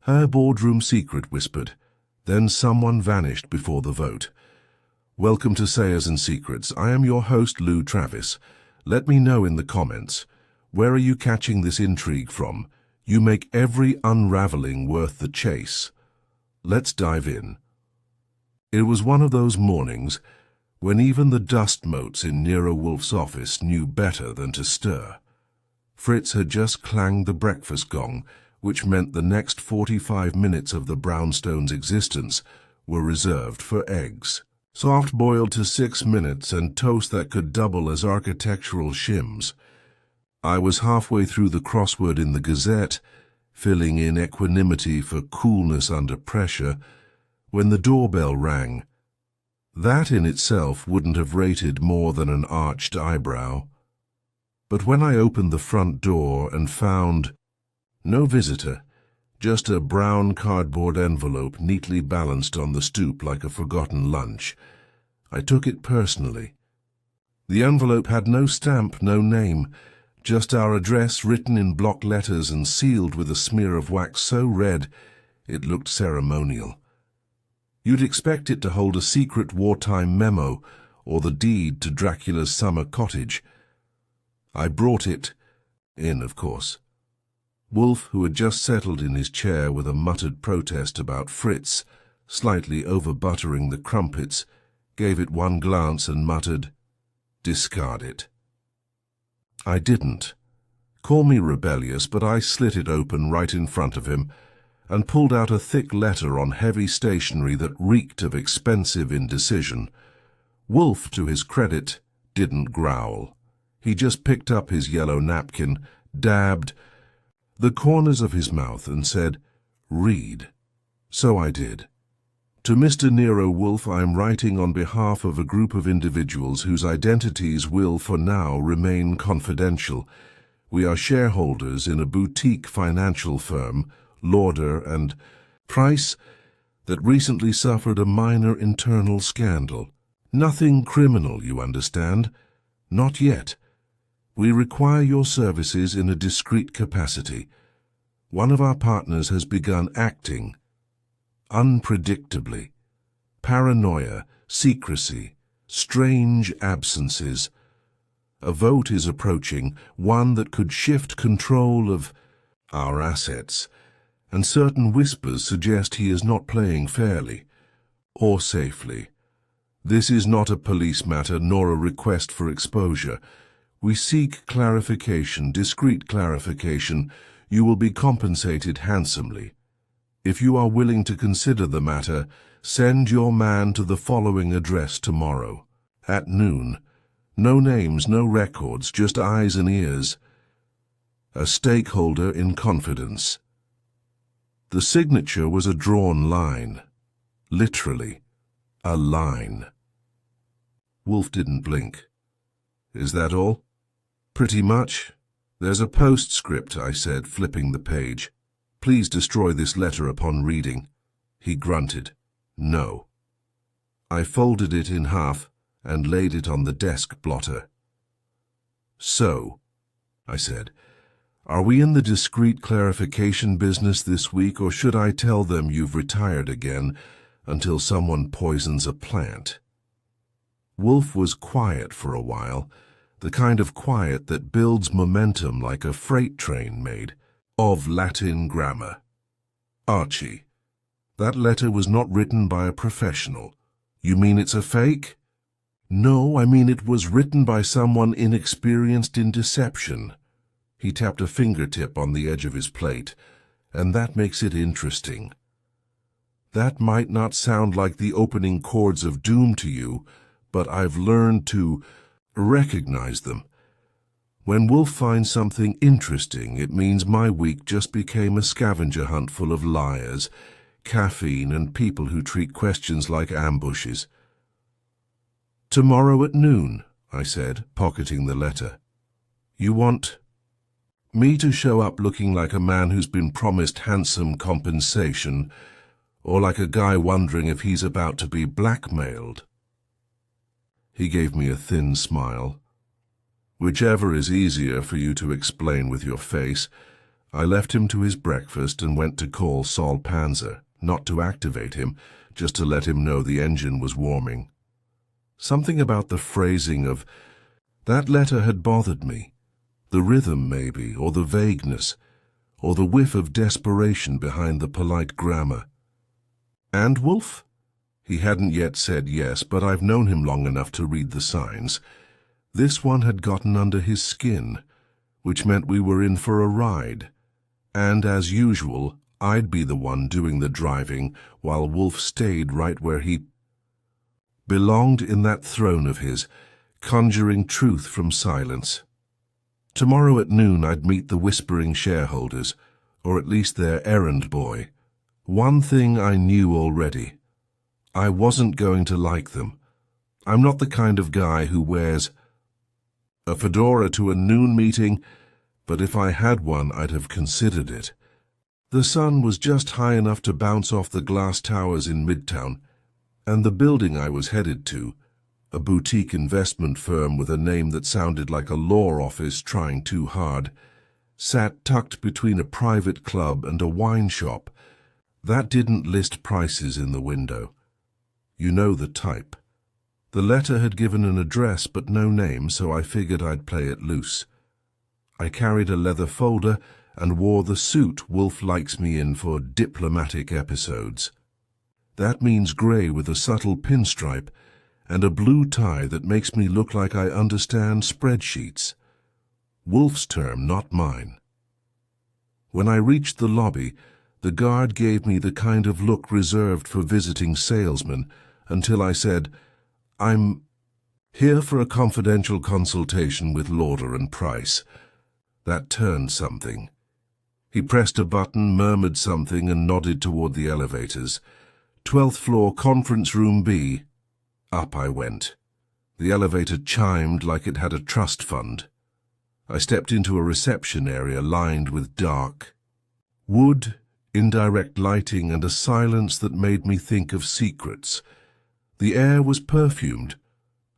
Her boardroom secret whispered. Then someone vanished before the vote. Welcome to Sayers and Secrets. I am your host, Lou Travis. Let me know in the comments. Where are you catching this intrigue from? You make every unraveling worth the chase. Let's dive in. It was one of those mornings when even the dust motes in Nero Wolfe's office knew better than to stir. Fritz had just clanged the breakfast gong, which meant the next 45 minutes of the brownstone's existence were reserved for eggs. Soft-boiled to 6 minutes and toast that could double as architectural shims. I was halfway through the crossword in the Gazette, filling in equanimity for coolness under pressure, when the doorbell rang. That in itself wouldn't have rated more than an arched eyebrow. But when I opened the front door and found no visitor, just a brown cardboard envelope neatly balanced on the stoop like a forgotten lunch, I took it personally. The envelope had no stamp, no name, just our address written in block letters and sealed with a smear of wax so red it looked ceremonial. You'd expect it to hold a secret wartime memo or the deed to Dracula's summer cottage. I brought it in, of course. Wolfe, who had just settled in his chair with a muttered protest about Fritz, slightly over-buttering the crumpets, gave it one glance and muttered, "Discard it." I didn't. Call me rebellious, but I slit it open right in front of him and pulled out a thick letter on heavy stationery that reeked of expensive indecision. Wolfe, to his credit, didn't growl. He just picked up his yellow napkin, dabbed the corners of his mouth and said, "Read." So I did. To Mr. Nero Wolfe, I am writing on behalf of a group of individuals whose identities will, for now, remain confidential. We are shareholders in a boutique financial firm, Lauder and Price, that recently suffered a minor internal scandal. Nothing criminal, you understand? Not yet. We require your services in a discreet capacity. One of our partners has begun acting unpredictably. Paranoia, secrecy, strange absences. A vote is approaching, one that could shift control of our assets, and certain whispers suggest he is not playing fairly or safely. This is not a police matter nor a request for exposure. We seek clarification, discreet clarification. You will be compensated handsomely. If you are willing to consider the matter, send your man to the following address tomorrow, at noon. No names, no records, just eyes and ears. A stakeholder in confidence. The signature was a drawn line. Literally, a line. Wolfe didn't blink. Is that all? Pretty much. There's a postscript, I said, flipping the page. Please destroy this letter upon reading. He grunted. No. I folded it in half and laid it on the desk blotter. So, I said, are we in the discreet clarification business this week, or should I tell them you've retired again until someone poisons a plant? Wolfe was quiet for a while, the kind of quiet that builds momentum like a freight train made of Latin grammar. Archie, that letter was not written by a professional. You mean it's a fake? No, I mean it was written by someone inexperienced in deception. He tapped a fingertip on the edge of his plate, and that makes it interesting. That might not sound like the opening chords of doom to you, but I've learned to recognize them. When Wolfe finds something interesting, it means my week just became a scavenger hunt full of liars, caffeine, and people who treat questions like ambushes. Tomorrow at noon, I said, pocketing the letter. You want me to show up looking like a man who's been promised handsome compensation, or like a guy wondering if he's about to be blackmailed? He gave me a thin smile. Whichever is easier for you to explain with your face. I left him to his breakfast and went to call Sol Panzer, not to activate him, just to let him know the engine was warming. Something about the phrasing of that letter had bothered me. The rhythm, maybe, or the vagueness, or the whiff of desperation behind the polite grammar. And Wolfe? He hadn't yet said yes, but I've known him long enough to read the signs. This one had gotten under his skin, which meant we were in for a ride. And as usual, I'd be the one doing the driving, while Wolfe stayed right where he belonged in that throne of his, conjuring truth from silence. Tomorrow at noon I'd meet the whispering shareholders, or at least their errand boy. One thing I knew already. I wasn't going to like them. I'm not the kind of guy who wears a fedora to a noon meeting, but if I had one, I'd have considered it. The sun was just high enough to bounce off the glass towers in Midtown, and the building I was headed to, a boutique investment firm with a name that sounded like a law office trying too hard, sat tucked between a private club and a wine shop that didn't list prices in the window. You know the type. The letter had given an address but no name, so I figured I'd play it loose. I carried a leather folder and wore the suit Wolfe likes me in for diplomatic episodes. That means grey with a subtle pinstripe and a blue tie that makes me look like I understand spreadsheets. Wolfe's term, not mine. When I reached the lobby, the guard gave me the kind of look reserved for visiting salesmen until I said, "I'm here for a confidential consultation with Lauder and Price." That turned something. He pressed a button, murmured something, and nodded toward the elevators. 12th floor, conference room B. Up I went. The elevator chimed like it had a trust fund. I stepped into a reception area lined with dark wood, indirect lighting, and a silence that made me think of secrets. The air was perfumed,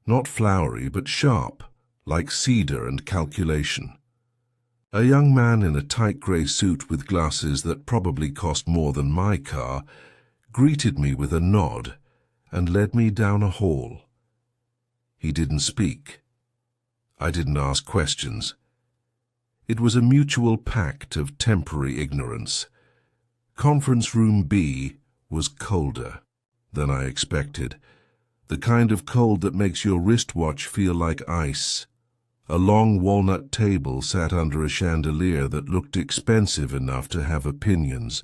not flowery, but sharp, like cedar and calculation. A young man in a tight grey suit with glasses that probably cost more than my car greeted me with a nod and led me down a hall. He didn't speak. I didn't ask questions. It was a mutual pact of temporary ignorance. Conference room B was colder than I expected, the kind of cold that makes your wristwatch feel like ice. A long walnut table sat under a chandelier that looked expensive enough to have opinions.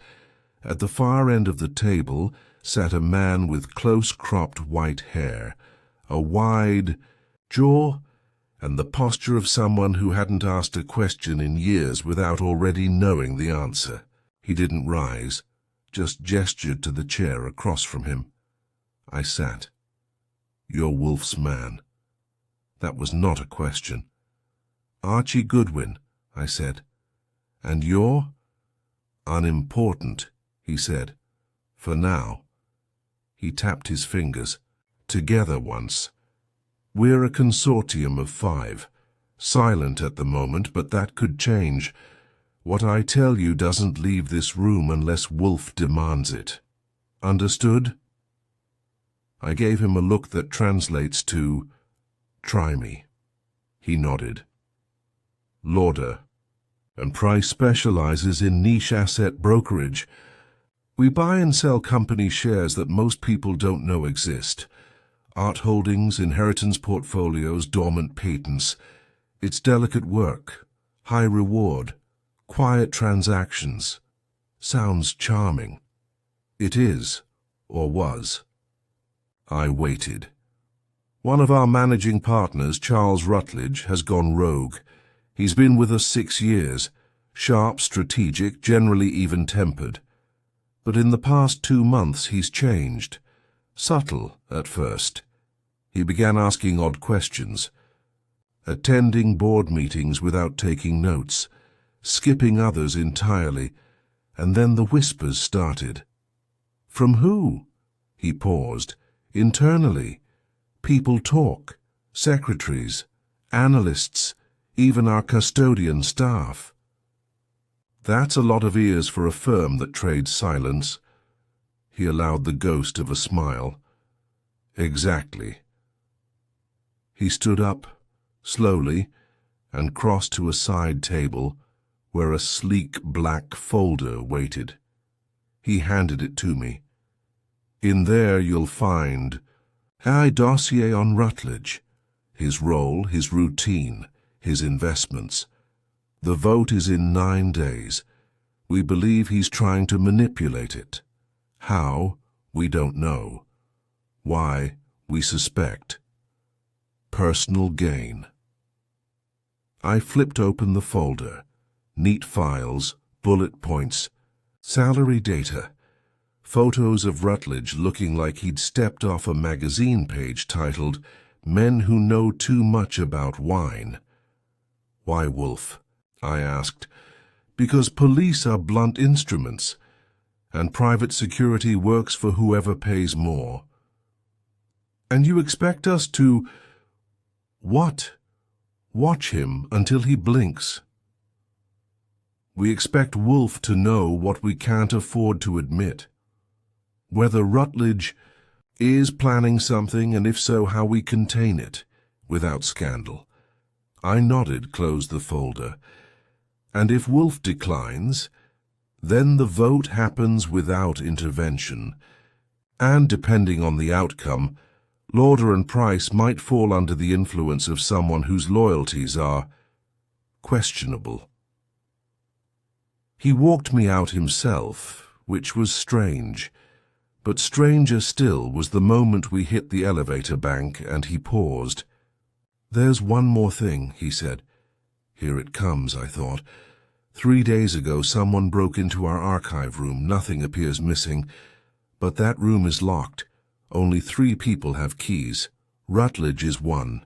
At the far end of the table sat a man with close-cropped white hair, a wide jaw, and the posture of someone who hadn't asked a question in years without already knowing the answer. He didn't rise, just gestured to the chair across from him. I sat. "You're Wolfe's man." That was not a question. "Archie Goodwin," I said. "And you're?" "Unimportant," he said. "For now." He tapped his fingers. "Together once. We're a consortium of 5. Silent at the moment, but that could change. What I tell you doesn't leave this room unless Wolfe demands it. Understood?" I gave him a look that translates to, "Try me." He nodded. "Lauder and Price specializes in niche asset brokerage. We buy and sell company shares that most people don't know exist. Art holdings, inheritance portfolios, dormant patents. It's delicate work, high reward, quiet transactions. Sounds charming. It is, or was." I waited. "One of our managing partners, Charles Rutledge, has gone rogue. He's been with us 6 years, sharp, strategic, generally even-tempered. But in the past 2 months he's changed. Subtle at first. He began asking odd questions, attending board meetings without taking notes, skipping others entirely, and then the whispers started. From who? He paused. Internally. People talk. Secretaries, analysts, even our custodian staff. That's a lot of ears for a firm that trades silence. He allowed the ghost of a smile. Exactly. He stood up, slowly, and crossed to a side table where a sleek black folder waited. He handed it to me. In there you'll find a dossier on Rutledge, his role, his routine, his investments. The vote is in 9 days. We believe he's trying to manipulate it. How? We don't know. Why? We suspect. Personal gain. I flipped open the folder. Neat files, bullet points, salary data, photos of Rutledge looking like he'd stepped off a magazine page titled Men Who Know Too Much About Wine. Why Wolfe? I asked. Because police are blunt instruments, and private security works for whoever pays more. And you expect us to... what? Watch him until he blinks. We expect Wolfe to know what we can't afford to admit. Whether Rutledge is planning something, and if so, how we contain it, without scandal. I nodded, closed the folder. And if Wolfe declines, then the vote happens without intervention. And depending on the outcome, Lauder and Price might fall under the influence of someone whose loyalties are questionable. He walked me out himself, which was strange. But stranger still was the moment we hit the elevator bank and he paused. There's one more thing, he said. Here it comes, I thought. 3 days ago someone broke into our archive room. Nothing appears missing, but that room is locked. Only 3 people have keys. Rutledge is one.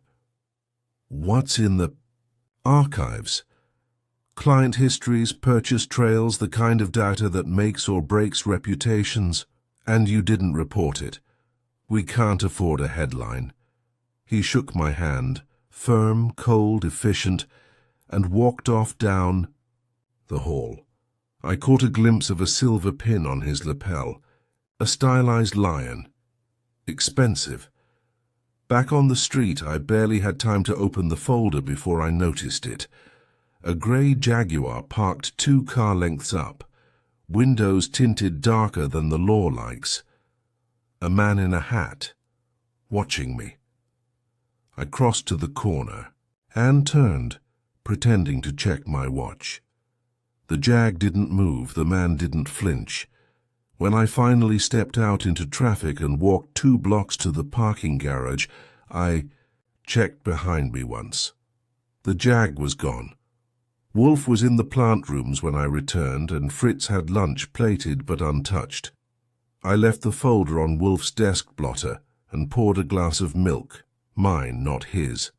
What's in the archives? Client histories, purchase trails, the kind of data that makes or breaks reputations. And you didn't report it. We can't afford a headline. He shook my hand, firm, cold, efficient, and walked off down the hall. I caught a glimpse of a silver pin on his lapel, a stylized lion. Expensive. Back on the street, I barely had time to open the folder before I noticed it. A grey Jaguar parked 2 car lengths up, windows tinted darker than the law likes. A man in a hat, watching me. I crossed to the corner and turned, pretending to check my watch. The Jag didn't move, the man didn't flinch. When I finally stepped out into traffic and walked 2 blocks to the parking garage, I checked behind me once. The Jag was gone. Wolfe was in the plant rooms when I returned, and Fritz had lunch plated but untouched. I left the folder on Wolfe's desk blotter and poured a glass of milk, mine, not his.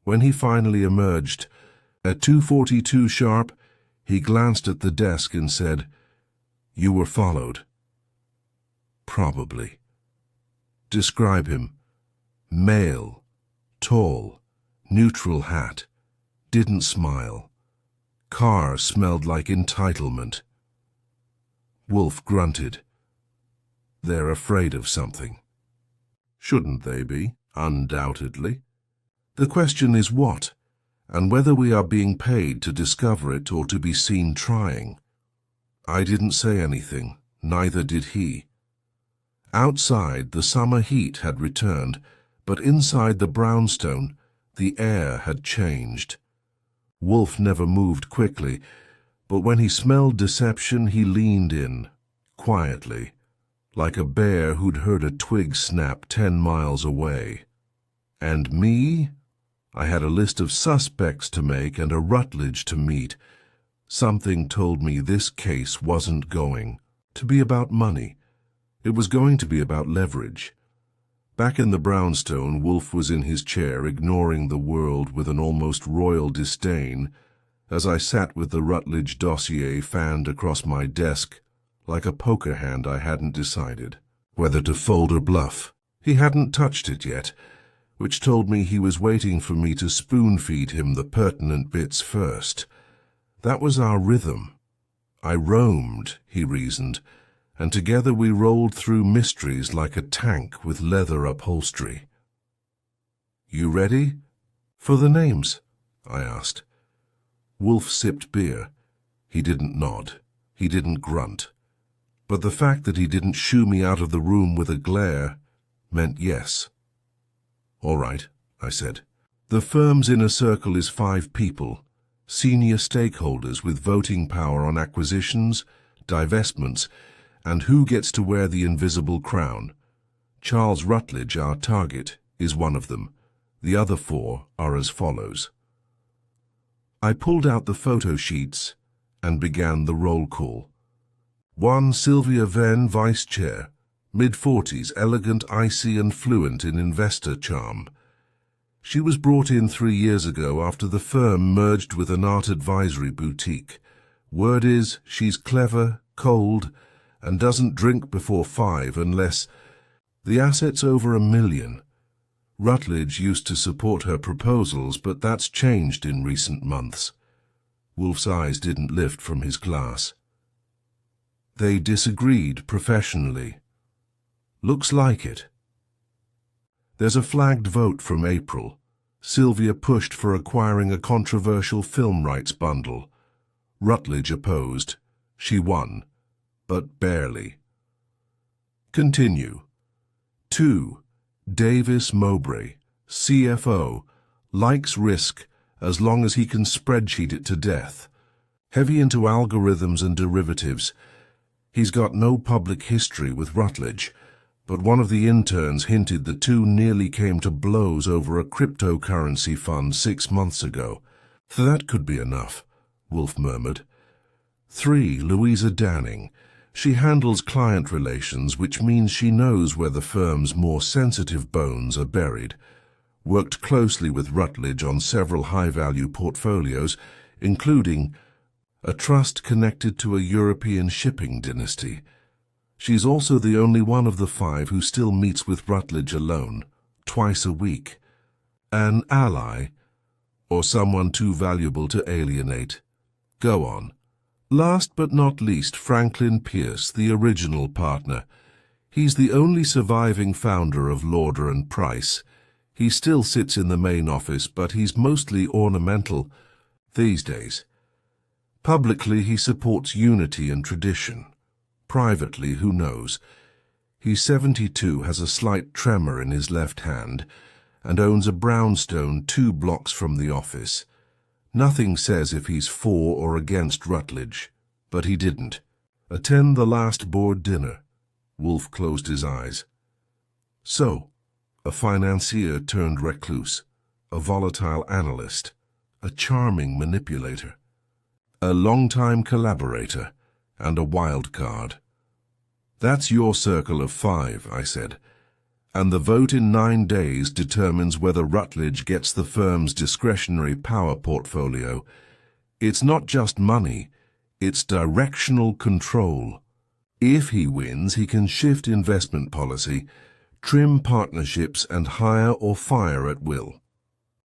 When he finally emerged, at 2:42 sharp, he glanced at the desk and said, "You were followed." Probably. Describe him. Male, tall, neutral hat, didn't smile. Car smelled like entitlement. Wolfe grunted. They're afraid of something. Shouldn't they be? Undoubtedly. The question is what, and whether we are being paid to discover it or to be seen trying. I didn't say anything, neither did he. Outside, the summer heat had returned, but inside the brownstone, the air had changed. Wolfe never moved quickly, but when he smelled deception, he leaned in, quietly, like a bear who'd heard a twig snap 10 miles away. And me? I had a list of suspects to make and a Rutledge to meet. Something told me this case wasn't going to be about money. It was going to be about leverage. Back in the brownstone, Wolfe was in his chair, ignoring the world with an almost royal disdain, as I sat with the Rutledge dossier fanned across my desk, like a poker hand I hadn't decided whether to fold or bluff. He hadn't touched it yet, which told me he was waiting for me to spoon-feed him the pertinent bits first. That was our rhythm, I roamed, he reasoned, and together we rolled through mysteries like a tank with leather upholstery. You ready? For the names? I asked. Wolfe sipped beer. He didn't nod. He didn't grunt. But the fact that he didn't shoo me out of the room with a glare meant yes. All right, I said. The firm's inner circle is 5 people, senior stakeholders with voting power on acquisitions, divestments, and who gets to wear the invisible crown. Charles Rutledge, our target, is one of them. The other 4 are as follows. I pulled out the photo sheets and began the roll call. 1. Sylvia Venn, Vice Chair, mid-40s, elegant, icy and fluent in investor charm. She was brought in 3 years ago after the firm merged with an art advisory boutique. Word is she's clever, cold, and doesn't drink before 5 unless... The asset's over $1 million. Rutledge used to support her proposals, but that's changed in recent months. Wolfe's eyes didn't lift from his glass. They disagreed professionally. Looks like it. There's a flagged vote from April. Sylvia pushed for acquiring a controversial film rights bundle. Rutledge opposed. She won, but barely. Continue. 2. Davis Mowbray, CFO, likes risk as long as he can spreadsheet it to death. Heavy into algorithms and derivatives. He's got no public history with Rutledge, but one of the interns hinted the two nearly came to blows over a cryptocurrency fund 6 months ago. That could be enough, Wolfe murmured. 3. Louisa Danning. She handles client relations, which means she knows where the firm's more sensitive bones are buried. Worked closely with Rutledge on several high-value portfolios, including a trust connected to a European shipping dynasty. She's also the only one of the 5 who still meets with Rutledge alone, twice a week. An ally, or someone too valuable to alienate. Go on. Last but not least, Franklin Pierce, the original partner. He's the only surviving founder of Lauder and Price. He still sits in the main office, but he's mostly ornamental these days. Publicly, he supports unity and tradition. Privately, who knows? He's 72, has a slight tremor in his left hand, and owns a brownstone 2 blocks from the office. Nothing says if he's for or against Rutledge, but he didn't. Attend the last board dinner. Wolfe closed his eyes. So, a financier turned recluse, a volatile analyst, a charming manipulator, a long-time collaborator, and a wild card. That's your circle of 5, I said, and the vote in 9 days determines whether Rutledge gets the firm's discretionary power portfolio. It's not just money, it's directional control. If he wins, he can shift investment policy, trim partnerships, and hire or fire at will.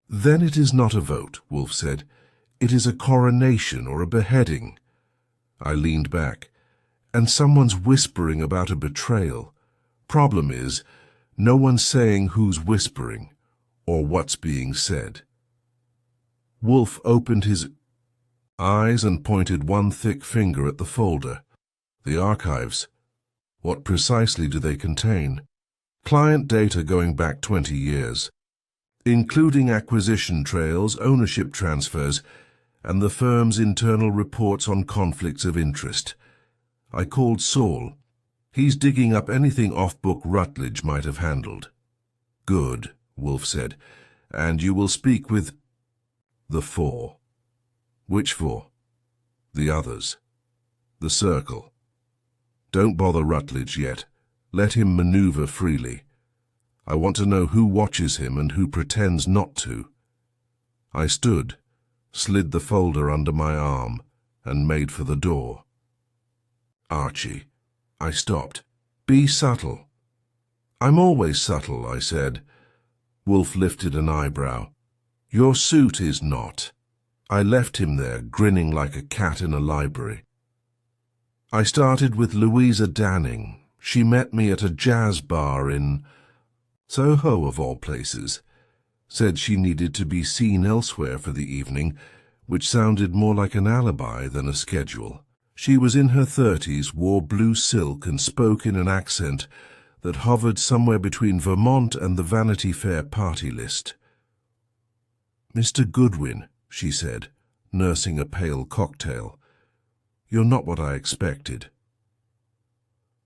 Then it is not a vote, Wolfe said. It is a coronation or a beheading. I leaned back. And someone's whispering about a betrayal. Problem is, no one's saying who's whispering, or what's being said. Wolfe opened his eyes and pointed one thick finger at the folder. The archives. What precisely do they contain? Client data going back 20 years, including acquisition trails, ownership transfers, and the firm's internal reports on conflicts of interest. I called Saul. He's digging up anything off-book Rutledge might have handled. Good, Wolfe said, and you will speak with the 4. Which 4? The others. The circle. Don't bother Rutledge yet. Let him maneuver freely. I want to know who watches him and who pretends not to. I stood, slid the folder under my arm, and made for the door. Archie. I stopped. Be subtle. I'm always subtle, I said. Wolfe lifted an eyebrow. Your suit is not. I left him there, grinning like a cat in a library. I started with Louisa Danning. She met me at a jazz bar in Soho, of all places. Said she needed to be seen elsewhere for the evening, which sounded more like an alibi than a schedule. She was in her 30s, wore blue silk, and spoke in an accent that hovered somewhere between Vermont and the Vanity Fair party list. "Mr. Goodwin," she said, nursing a pale cocktail, "you're not what I expected."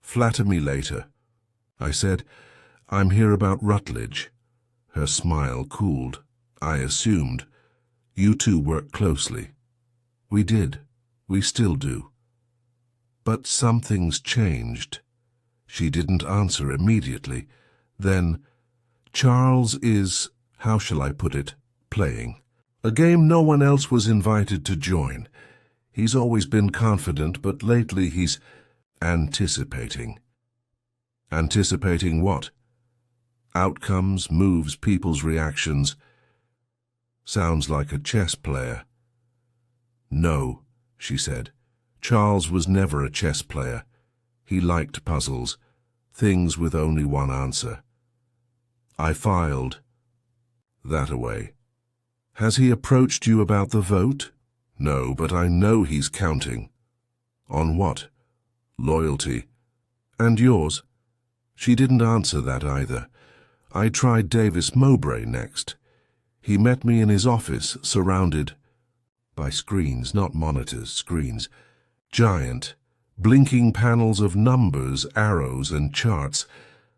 "Flatter me later," I said. "I'm here about Rutledge." Her smile cooled. I assumed. "You two work closely." "We did. We still do." "But something's changed." She didn't answer immediately. Then, "Charles is, how shall I put it, playing a game no one else was invited to join. He's always been confident, but lately he's anticipating." "Anticipating what?" "Outcomes, moves, people's reactions." "Sounds like a chess player." "No," she said. "Charles was never a chess player. He liked puzzles, things with only one answer." I filed that away. "Has he approached you about the vote?" "No, but I know he's counting." "On what?" "Loyalty." "And yours?" She didn't answer that either. I tried Davis Mowbray next. He met me in his office, surrounded by screens, not monitors, screens. Giant, blinking panels of numbers, arrows, and charts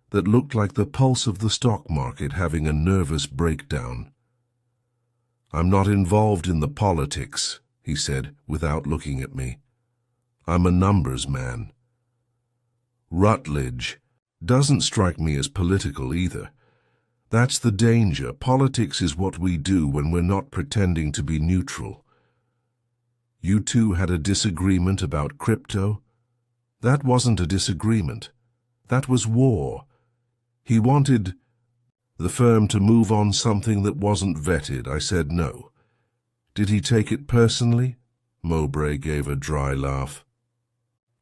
that looked like the pulse of the stock market having a nervous breakdown. "I'm not involved in the politics," he said, without looking at me. "I'm a numbers man." "Rutledge doesn't strike me as political either. That's the danger. Politics is what we do when we're not pretending to be neutral." "You two had a disagreement about crypto?" "That wasn't a disagreement. That was war. He wanted the firm to move on something that wasn't vetted. I said no." "Did he take it personally?" Mowbray gave a dry laugh.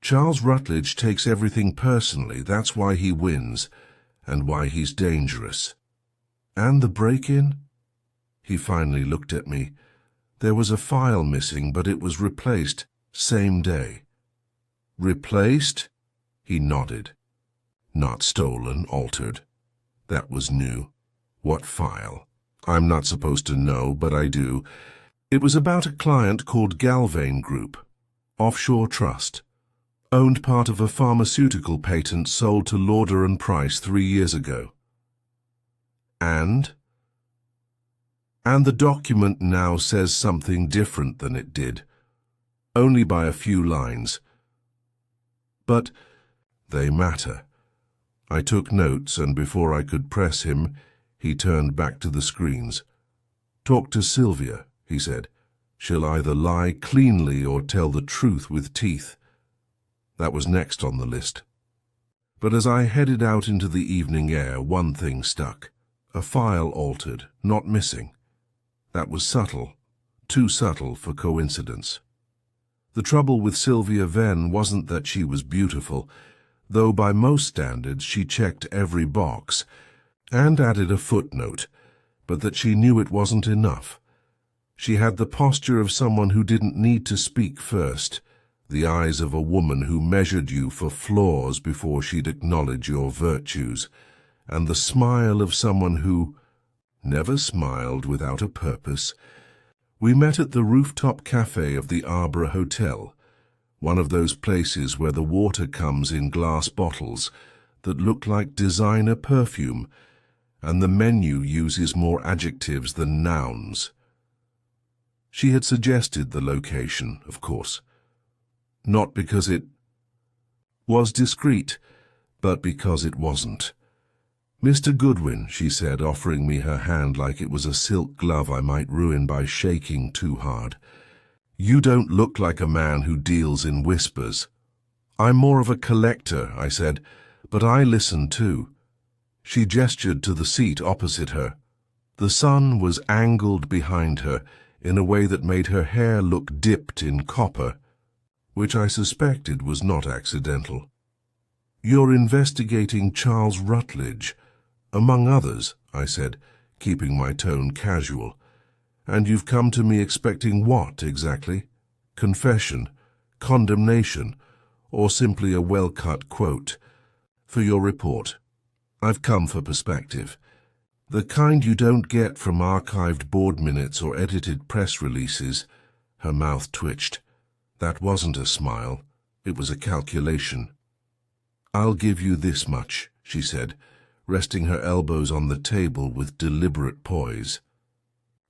"Charles Rutledge takes everything personally. That's why he wins, and why he's dangerous." "And the break-in?" He finally looked at me. "There was a file missing, but it was replaced same day." "Replaced?" He nodded. "Not stolen, altered." That was new. "What file?" "I'm not supposed to know, but I do. It was about a client called Galvane Group, offshore trust. Owned part of a pharmaceutical patent sold to Lauder and Price 3 years ago." "And?" "And the document now says something different than it did. Only by a few lines. But they matter." I took notes, and before I could press him, he turned back to the screens. "Talk to Sylvia," he said. "She'll either lie cleanly or tell the truth with teeth." That was next on the list. But as I headed out into the evening air, one thing stuck. A file altered, not missing. That was subtle, too subtle for coincidence. The trouble with Sylvia Venn wasn't that she was beautiful, though by most standards she checked every box, and added a footnote, but that she knew it wasn't enough. She had the posture of someone who didn't need to speak first, the eyes of a woman who measured you for flaws before she'd acknowledge your virtues, and the smile of someone who never smiled without a purpose. We met at the rooftop cafe of the Arbor Hotel, one of those places where the water comes in glass bottles that look like designer perfume, and the menu uses more adjectives than nouns. She had suggested the location, of course. Not because it was discreet, but because it wasn't. "Mr. Goodwin," she said, offering me her hand like it was a silk glove I might ruin by shaking too hard. "You don't look like a man who deals in whispers." "I'm more of a collector," I said, "but I listen too." She gestured to the seat opposite her. The sun was angled behind her in a way that made her hair look dipped in copper. which I suspected was not accidental. "You're investigating Charles Rutledge, among others," I said, keeping my tone casual. "And you've come to me expecting what, exactly? Confession, condemnation, or simply a well-cut quote? For your report, I've come for perspective. The kind you don't get from archived board minutes or edited press releases." Her mouth twitched. That wasn't a smile. It was a calculation. "I'll give you this much," she said, resting her elbows on the table with deliberate poise.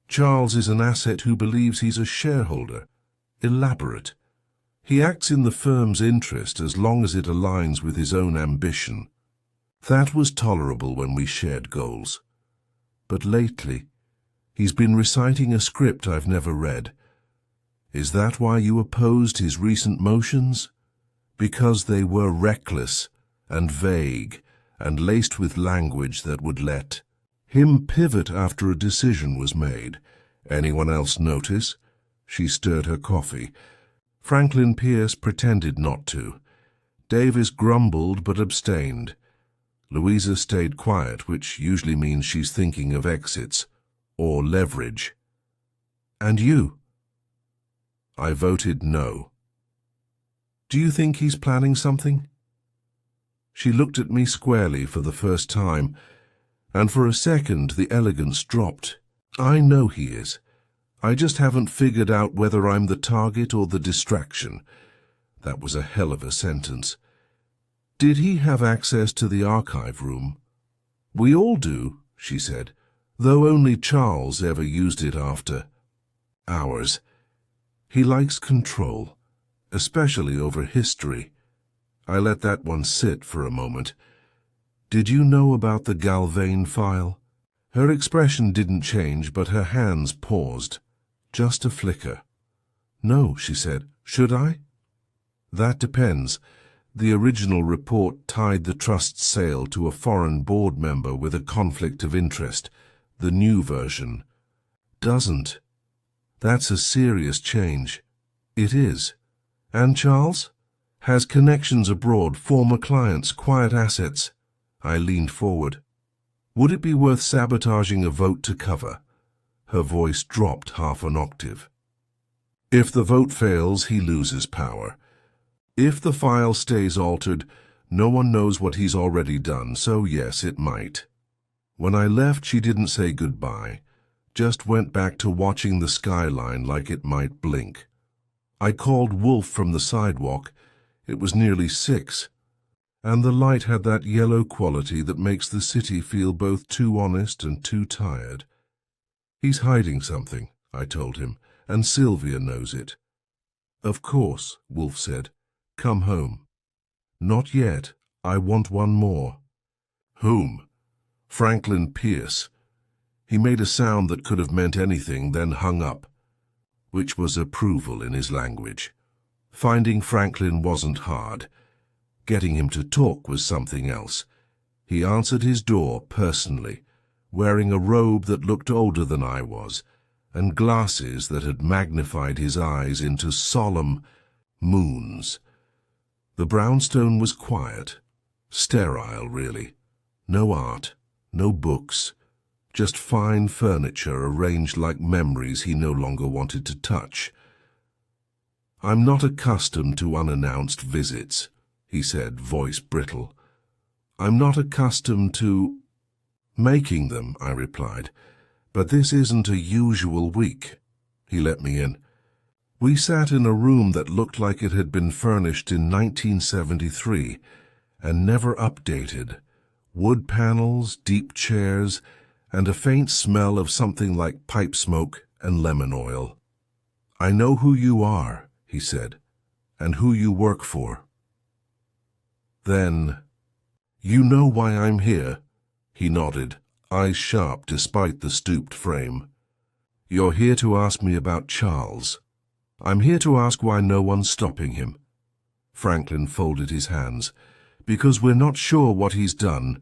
"Charles is an asset who believes he's a shareholder. Elaborate. He acts in the firm's interest as long as it aligns with his own ambition. That was tolerable when we shared goals. But lately, he's been reciting a script I've never read. Is that why you opposed his recent motions? Because they were reckless and vague and laced with language that would let him pivot after a decision was made. Anyone else notice?" She stirred her coffee. Franklin Pierce pretended not to. Davis grumbled but abstained. Louisa stayed quiet, which usually means she's thinking of exits or leverage. "And you?" I voted no. "Do you think he's planning something?" She looked at me squarely for the first time, and for a second the elegance dropped. "I know he is. I just haven't figured out whether I'm the target or the distraction." That was a hell of a sentence. "Did he have access to the archive room?" "We all do," she said, "though only Charles ever used it after hours. He likes control, especially over history." I let that one sit for a moment. "Did you know about the Galvane file?" Her expression didn't change, but her hands paused. Just a flicker. "No," she said. "Should I?" "That depends. The original report tied the trust's sale to a foreign board member with a conflict of interest. The new version doesn't. That's a serious change." "It is. And Charles has connections abroad, former clients, quiet assets." I leaned forward. "Would it be worth sabotaging a vote to cover?" Her voice dropped half an octave. "If the vote fails, he loses power. If the file stays altered, no one knows what he's already done, so yes, it might." When I left, she didn't say goodbye, just went back to watching the skyline like it might blink. I called Wolfe from the sidewalk. It was nearly 6, and the light had that yellow quality that makes the city feel both too honest and too tired. "He's hiding something," I told him, "and Sylvia knows it." "Of course," Wolfe said. "Come home." "Not yet. I want one more." "Whom?" "Franklin Pierce." He made a sound that could have meant anything, then hung up, which was approval in his language. Finding Franklin wasn't hard. Getting him to talk was something else. He answered his door personally, wearing a robe that looked older than I was, and glasses that had magnified his eyes into solemn moons. The brownstone was quiet, sterile really. No art, no books, just fine furniture arranged like memories he no longer wanted to touch. "I'm not accustomed to unannounced visits," he said, voice brittle. "I'm not accustomed to making them," I replied. "But this isn't a usual week." He let me in. We sat in a room that looked like it had been furnished in 1973 and never updated. Wood panels, deep chairs, and a faint smell of something like pipe smoke and lemon oil. "I know who you are," he said, "and who you work for." Then, "You know why I'm here?" He nodded, eyes sharp despite the stooped frame. "You're here to ask me about Charles." "I'm here to ask why no one's stopping him." Franklin folded his hands. "Because we're not sure what he's done,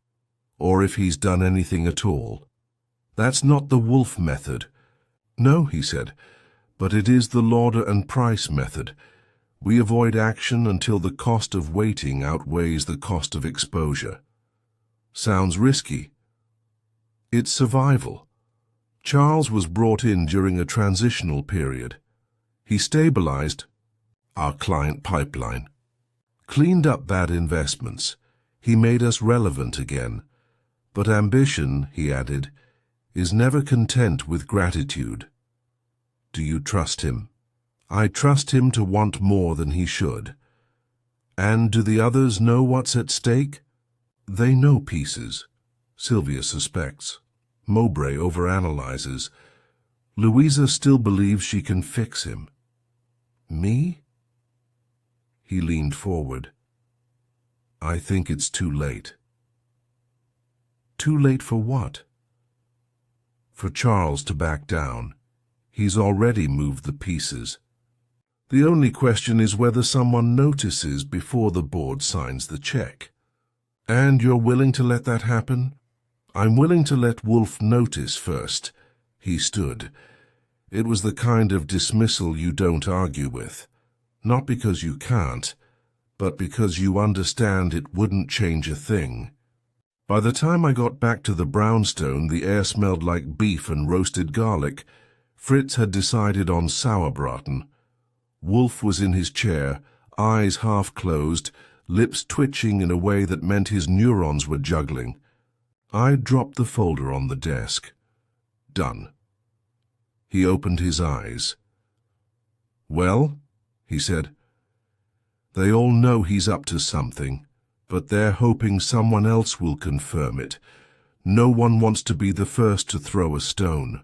or if he's done anything at all. That's not the Wolfe method." "No," he said, "but it is the Lauder and Price method. We avoid action until the cost of waiting outweighs the cost of exposure. Sounds risky. It's survival. Charles was brought in during a transitional period. He stabilized our client pipeline, cleaned up bad investments. He made us relevant again. But ambition, he added, is never content with gratitude. Do you trust him? I trust him to want more than he should. And do the others know what's at stake? They know pieces. Sylvia suspects. Mowbray overanalyzes. Louisa still believes she can fix him. Me? He leaned forward. I think it's too late. Too late for what? For Charles to back down. He's already moved the pieces. The only question is whether someone notices before the board signs the check. And you're willing to let that happen? I'm willing to let Wolfe notice first. He stood. It was the kind of dismissal you don't argue with. Not because you can't, but because you understand it wouldn't change a thing. By the time I got back to the brownstone, the air smelled like beef and roasted garlic. Fritz had decided on sauerbraten. Wolfe was in his chair, eyes half closed, lips twitching in a way that meant his neurons were juggling. I dropped the folder on the desk. Done. He opened his eyes. Well, he said. They all know he's up to something, but they're hoping someone else will confirm it. No one wants to be the first to throw a stone.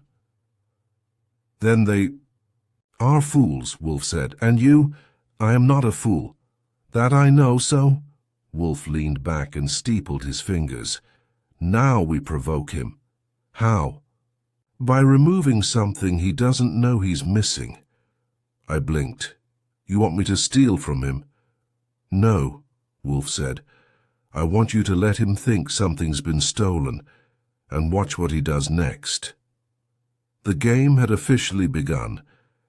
Then they are fools, Wolfe said. And you? I am not a fool. That I know so? Wolfe leaned back and steepled his fingers. Now we provoke him. How? By removing something he doesn't know he's missing. I blinked. You want me to steal from him? No, Wolfe said. I want you to let him think something's been stolen, and watch what he does next. The game had officially begun,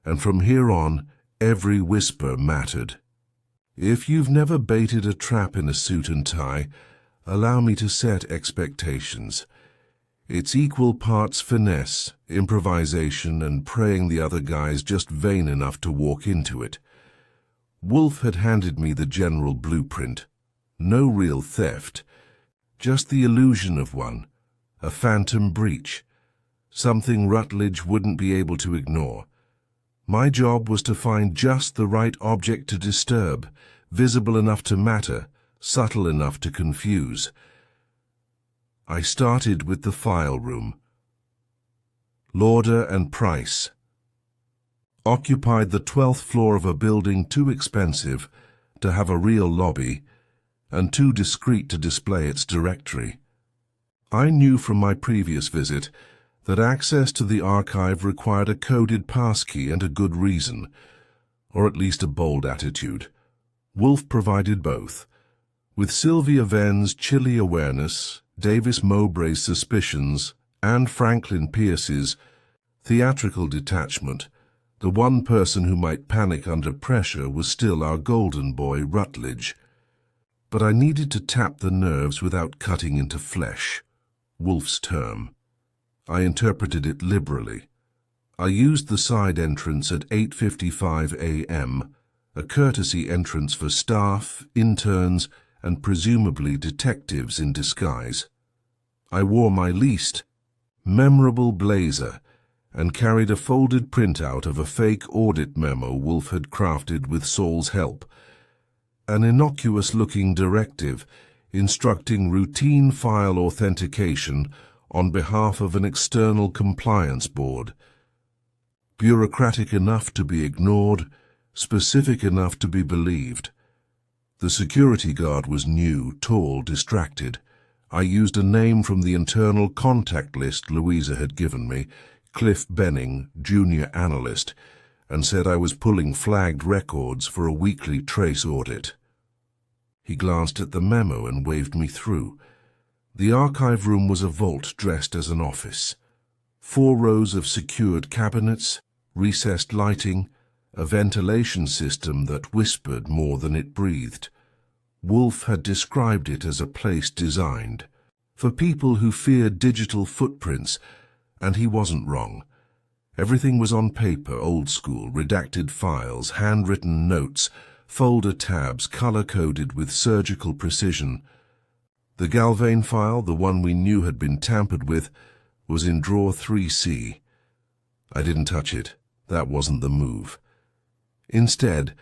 and from here on, every whisper mattered. If you've never baited a trap in a suit and tie, allow me to set expectations. It's equal parts finesse, improvisation, and praying the other guy's just vain enough to walk into it. Wolfe had handed me the general blueprint. No real theft, just the illusion of one, a phantom breach, something Rutledge wouldn't be able to ignore. My job was to find just the right object to disturb, visible enough to matter, subtle enough to confuse. I started with the file room. Lauder and Price occupied the 12th floor of a building too expensive to have a real lobby and too discreet to display its directory. I knew from my previous visit that access to the archive required a coded passkey and a good reason, or at least a bold attitude. Wolfe provided both. With Sylvia Venn's chilly awareness, Davis Mowbray's suspicions, and Franklin Pierce's theatrical detachment, the one person who might panic under pressure was still our golden boy Rutledge. But I needed to tap the nerves without cutting into flesh. Wolfe's term. I interpreted it liberally. I used the side entrance at 8:55 a.m., a courtesy entrance for staff, interns, and presumably detectives in disguise. I wore my least memorable blazer and carried a folded printout of a fake audit memo Wolfe had crafted with Saul's help, an innocuous-looking directive instructing routine file authentication on behalf of an external compliance board. Bureaucratic enough to be ignored, specific enough to be believed. The security guard was new, tall, distracted. I used a name from the internal contact list Louisa had given me, Cliff Benning, junior analyst, and said I was pulling flagged records for a weekly trace audit. He glanced at the memo and waved me through. The archive room was a vault dressed as an office. 4 rows of secured cabinets, recessed lighting, a ventilation system that whispered more than it breathed. Wolfe had described it as a place designed for people who fear digital footprints, and he wasn't wrong. Everything was on paper, old school, redacted files, handwritten notes, folder tabs, color-coded with surgical precision. The Galvane file, the one we knew had been tampered with, was in drawer 3C. I didn't touch it. That wasn't the move. Instead,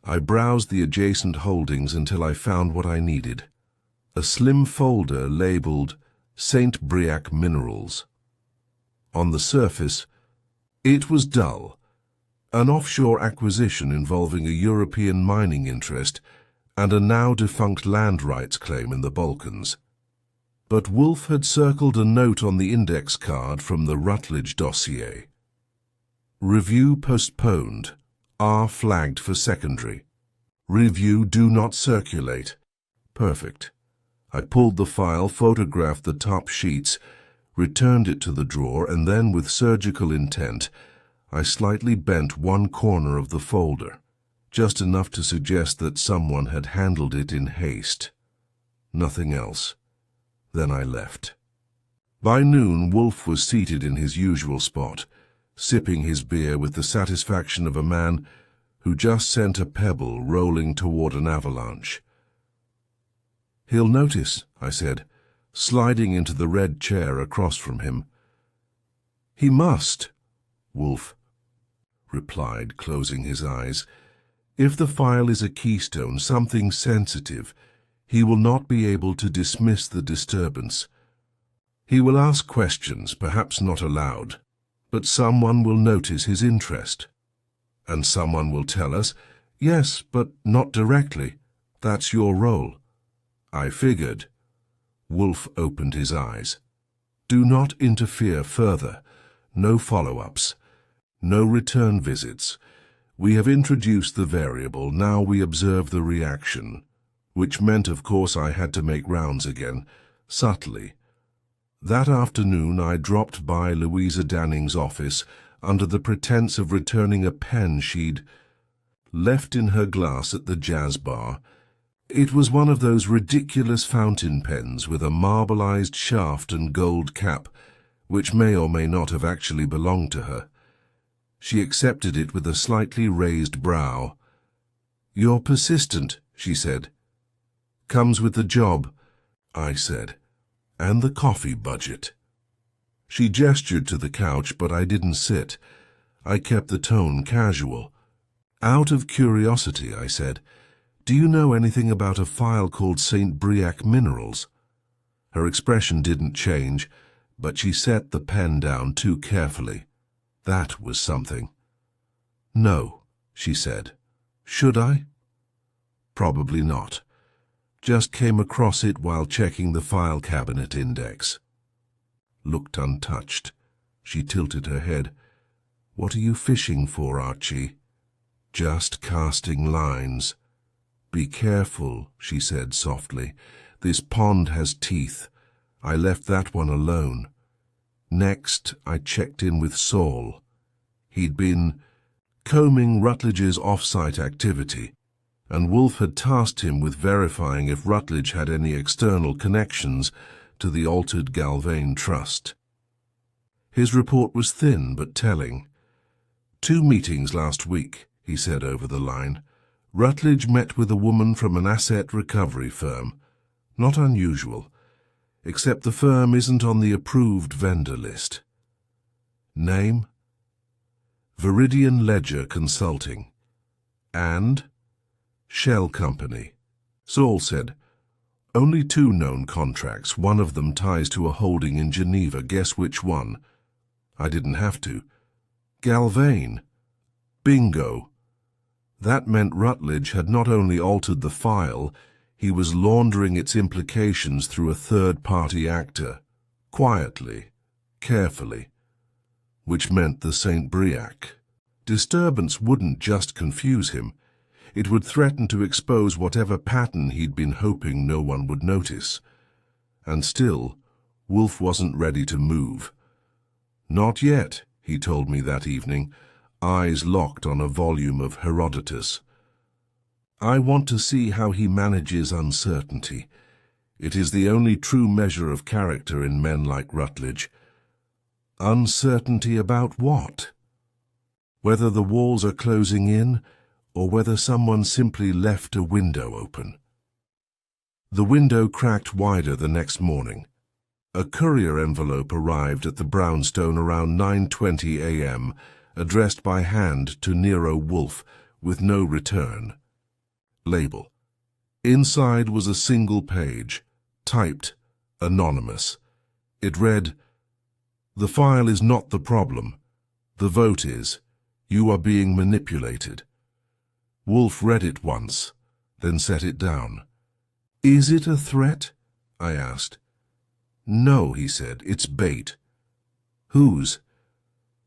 I browsed the adjacent holdings until I found what I needed. A slim folder labeled St. Briac Minerals. On the surface, it was dull. An offshore acquisition involving a European mining interest and a now-defunct land rights claim in the Balkans. But Wolfe had circled a note on the index card from the Rutledge dossier. Review postponed. R flagged for secondary. Review do not circulate. Perfect. I pulled the file, photographed the top sheets, returned it to the drawer, and then, with surgical intent, I slightly bent one corner of the folder, just enough to suggest that someone had handled it in haste. Nothing else. Then I left. By noon, Wolfe was seated in his usual spot, sipping his beer with the satisfaction of a man who just sent a pebble rolling toward an avalanche. "He'll notice," I said, sliding into the red chair across from him. "He must," Wolfe replied, closing his eyes. "If the file is a keystone, something sensitive, he will not be able to dismiss the disturbance. He will ask questions, perhaps not aloud, but someone will notice his interest. And someone will tell us, 'Yes, but not directly. That's your role.'" I figured. Wolfe opened his eyes. "Do not interfere further. No follow-ups. No return visits. We have introduced the variable, now we observe the reaction." Which meant, of course, I had to make rounds again, subtly. That afternoon I dropped by Louisa Danning's office under the pretense of returning a pen she'd left in her glass at the jazz bar. It was one of those ridiculous fountain pens with a marbleized shaft and gold cap, which may or may not have actually belonged to her. She accepted it with a slightly raised brow. "You're persistent," she said. "Comes with the job," I said, "and the coffee budget." She gestured to the couch, but I didn't sit. I kept the tone casual. "Out of curiosity," I said, "do you know anything about a file called St. Briac Minerals?" Her expression didn't change, but she set the pen down too carefully. That was something. "No," she said. "Should I?" "Probably not. Just came across it while checking the file cabinet index." Looked untouched. She tilted her head. "What are you fishing for, Archie?" "Just casting lines." "Be careful," she said softly. "This pond has teeth. I left that one alone." Next, I checked in with Saul. He'd been combing Rutledge's off-site activity, and Wolfe had tasked him with verifying if Rutledge had any external connections to the altered Galvane Trust. His report was thin but telling. "2 meetings last week," he said over the line. "Rutledge met with a woman from an asset recovery firm. Not unusual, except the firm isn't on the approved vendor list." Name? Viridian Ledger Consulting. And Shell Company. Saul said, "Only 2 known contracts, one of them ties to a holding in Geneva. Guess which one?" I didn't have to. "Galvane." Bingo. That meant Rutledge had not only altered the file, he was laundering its implications through a third-party actor, quietly, carefully, which meant the St. Briac. Disturbance wouldn't just confuse him. It would threaten to expose whatever pattern he'd been hoping no one would notice. And still, Wolfe wasn't ready to move. "Not yet," he told me that evening. eyes locked on a volume of Herodotus. I want to see how he manages uncertainty. It is the only true measure of character in men like Rutledge. Uncertainty about what? Whether the walls are closing in, or whether someone simply left a window open. The window cracked wider the next morning. A courier envelope arrived at the brownstone around 9:20 a.m., addressed by hand to Nero Wolfe, with no return. Label. Inside was a single page, typed, anonymous. It read, "The file is not the problem. The vote is. You are being manipulated." Wolfe read it once, then set it down. "Is it a threat?" I asked. "No," he said, "it's bait." "Whose?"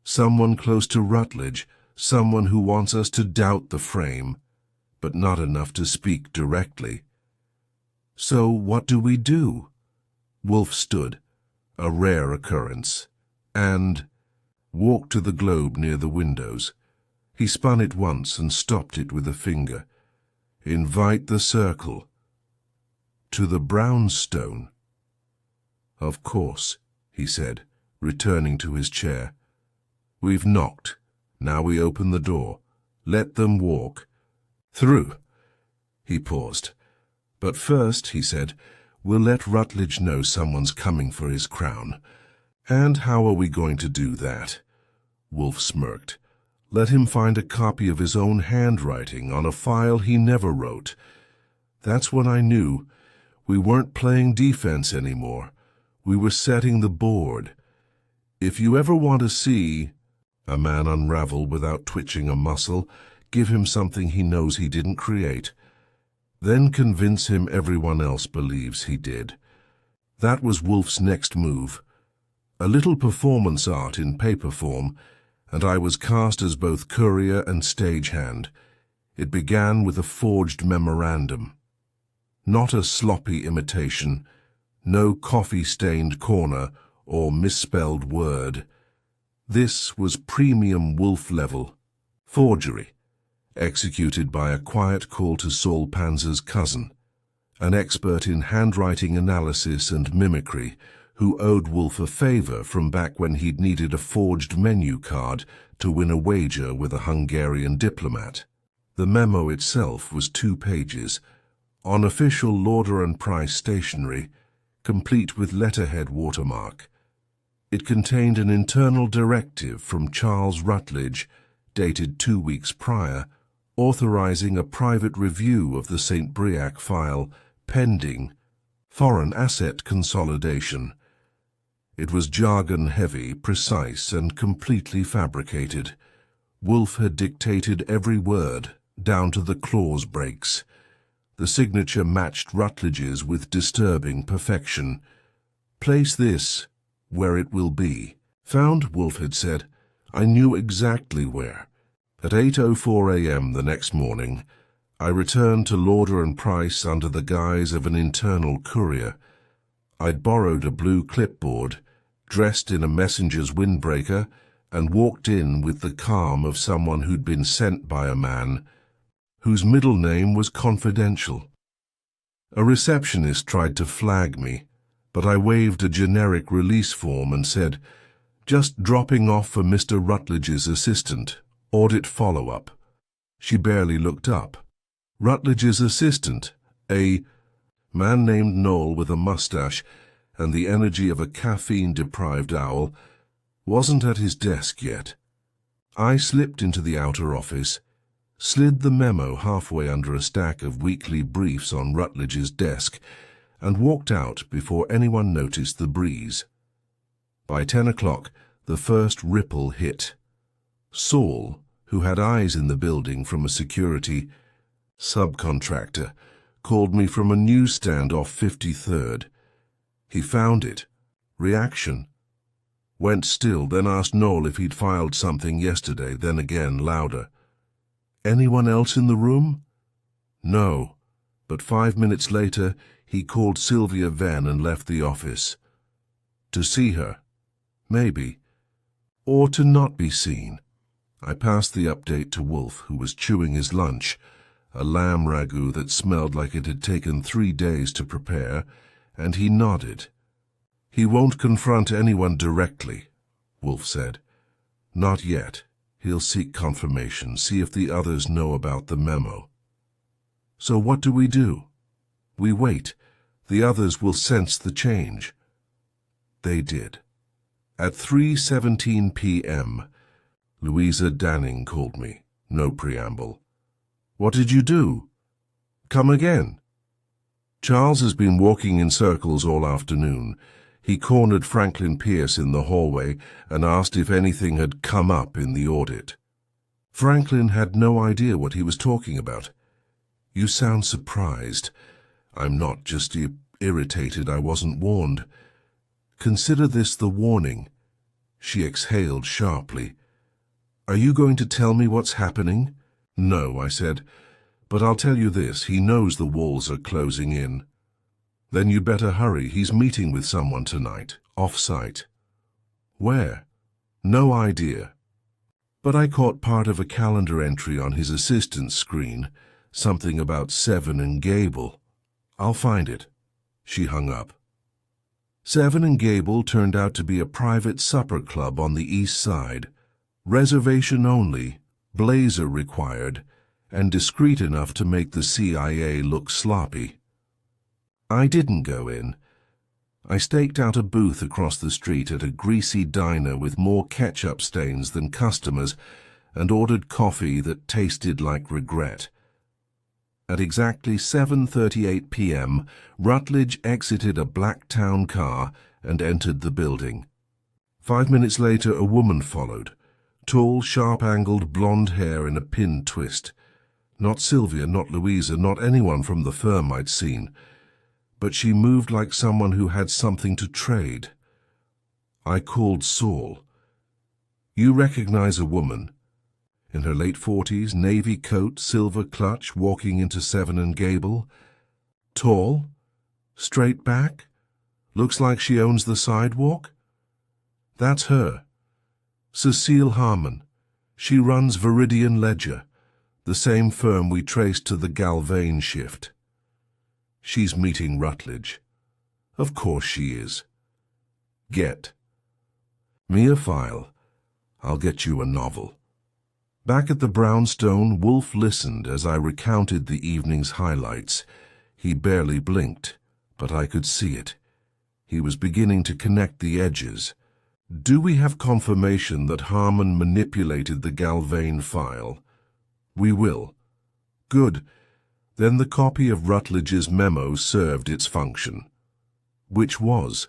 "Someone close to Rutledge, someone who wants us to doubt the frame, but not enough to speak directly." "So what do we do?" Wolfe stood, a rare occurrence, and walked to the globe near the windows. He spun it once and stopped it with a finger. "Invite the circle." "To the brownstone." "Of course," he said, returning to his chair. "We've knocked. Now we open the door. Let them walk." "Through." He paused. "But first," he said, "we'll let Rutledge know someone's coming for his crown." "And how are we going to do that?" Wolfe smirked. "Let him find a copy of his own handwriting on a file he never wrote." That's when I knew we weren't playing defense anymore. We were setting the board. If you ever want to see a man unravel without twitching a muscle, give him something he knows he didn't create. Then convince him everyone else believes he did. That was Wolfe's next move. A little performance art in paper form, and I was cast as both courier and stagehand. It began with a forged memorandum. Not a sloppy imitation, no coffee-stained corner or misspelled word. This was premium Wolfe level forgery, executed by a quiet call to Saul Panzer's cousin, an expert in handwriting analysis and mimicry, who owed Wolfe a favor from back when he'd needed a forged menu card to win a wager with a Hungarian diplomat. The memo itself was 2 pages, on official Lauder and Price stationery, complete with letterhead watermark. It contained an internal directive from Charles Rutledge, dated 2 weeks prior, authorizing a private review of the St. Briac file pending foreign asset consolidation. It was jargon-heavy, precise, and completely fabricated. Wolfe had dictated every word, down to the clause breaks. The signature matched Rutledge's with disturbing perfection. "Place this where it will be." "Found," Wolfe had said. "I knew exactly where." At 8:04 a.m. the next morning, I returned to Lauder and Price under the guise of an internal courier. I'd borrowed a blue clipboard, dressed in a messenger's windbreaker, and walked in with the calm of someone who'd been sent by a man whose middle name was confidential. A receptionist tried to flag me, but I waved a generic release form and said, "Just dropping off for Mr. Rutledge's assistant, audit follow-up." She barely looked up. Rutledge's assistant, a man named Noel with a mustache and the energy of a caffeine-deprived owl, wasn't at his desk yet. I slipped into the outer office, slid the memo halfway under a stack of weekly briefs on Rutledge's desk, and walked out before anyone noticed the breeze. By 10 o'clock, the first ripple hit. Saul, who had eyes in the building from a security subcontractor, called me from a newsstand off 53rd. He found it. Reaction. Went still, then asked Noel if he'd filed something yesterday, then again louder. "Anyone else in the room?" "No," but 5 minutes later he called Sylvia Venn and left the office. To see her, maybe, or to not be seen. I passed the update to Wolfe, who was chewing his lunch, a lamb ragout that smelled like it had taken 3 days to prepare, and he nodded. "He won't confront anyone directly," Wolfe said. "Not yet. He'll seek confirmation, see if the others know about the memo." "So what do? We wait. The others will sense the change." They did. At 3:17 p.m., Louisa Danning called me. No preamble. "What did you do?" "Come again." "Charles has been walking in circles all afternoon. He cornered Franklin Pierce in the hallway and asked if anything had come up in the audit. Franklin had no idea what he was talking about." "You sound surprised." "I'm not, just irritated I wasn't warned." "Consider this the warning." She exhaled sharply. "Are you going to tell me what's happening?" "No," I said, "but I'll tell you this, he knows the walls are closing in." "Then you better hurry. He's meeting with someone tonight, off-site." "Where?" "No idea. But I caught part of a calendar entry on his assistant's screen, something about Seven and Gable. I'll find it." She hung up. Seven and Gable turned out to be a private supper club on the east side. Reservation only, blazer required, and discreet enough to make the CIA look sloppy. I didn't go in. I staked out a booth across the street at a greasy diner with more ketchup stains than customers and ordered coffee that tasted like regret. At exactly 7:38 p.m., Rutledge exited a black town car and entered the building. 5 minutes later, a woman followed. Tall, sharp-angled blonde hair in a pinned twist. Not Sylvia, not Louisa, not anyone from the firm I'd seen. But she moved like someone who had something to trade. I called Saul. "You recognize a woman?" In her late 40s, navy coat, silver clutch, walking into Seven and Gable. "Tall? Straight back? Looks like she owns the sidewalk?" "That's her. Cecile Harmon. She runs Viridian Ledger, the same firm we traced to the Galvane shift." "She's meeting Rutledge." "Of course she is." "Get me a file. I'll get you a novel." Back at the brownstone, Wolfe listened as I recounted the evening's highlights. He barely blinked, but I could see it. He was beginning to connect the edges. "Do we have confirmation that Harmon manipulated the Galvane file?" "We will." "Good. Then the copy of Rutledge's memo served its function." "Which was?"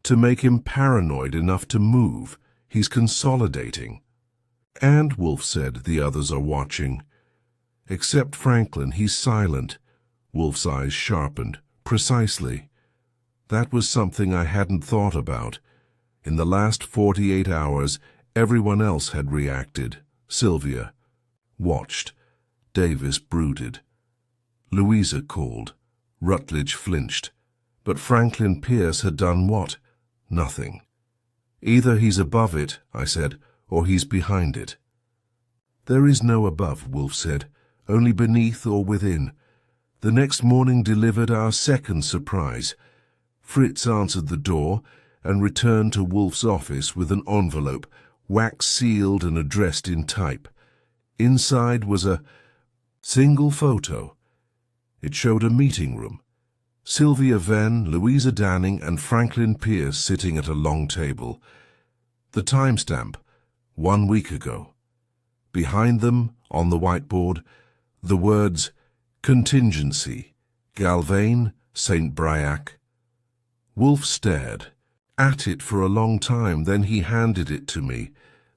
"To make him paranoid enough to move. He's consolidating." "And," Wolfe said, "the others are watching." "Except Franklin, he's silent." Wolfe's eyes sharpened. "Precisely. That was something I hadn't thought about. In the last 48 hours, everyone else had reacted. Sylvia watched. Davis brooded. Louisa called. Rutledge flinched. But Franklin Pierce had done what? Nothing. "Either he's above it," I said, "or he's behind it." "There is no above," Wolfe said, "only beneath or within." The next morning delivered our second surprise. Fritz answered the door and returned to Wolfe's office with an envelope, wax-sealed and addressed in type. Inside was a single photo. It showed a meeting room. Sylvia Venn, Louisa Danning, and Franklin Pierce sitting at a long table. The timestamp, 1 week ago. Behind them, on the whiteboard, the words, "Contingency, Galvane, St. Briac." Wolfe stared at it for a long time, then he handed it to me.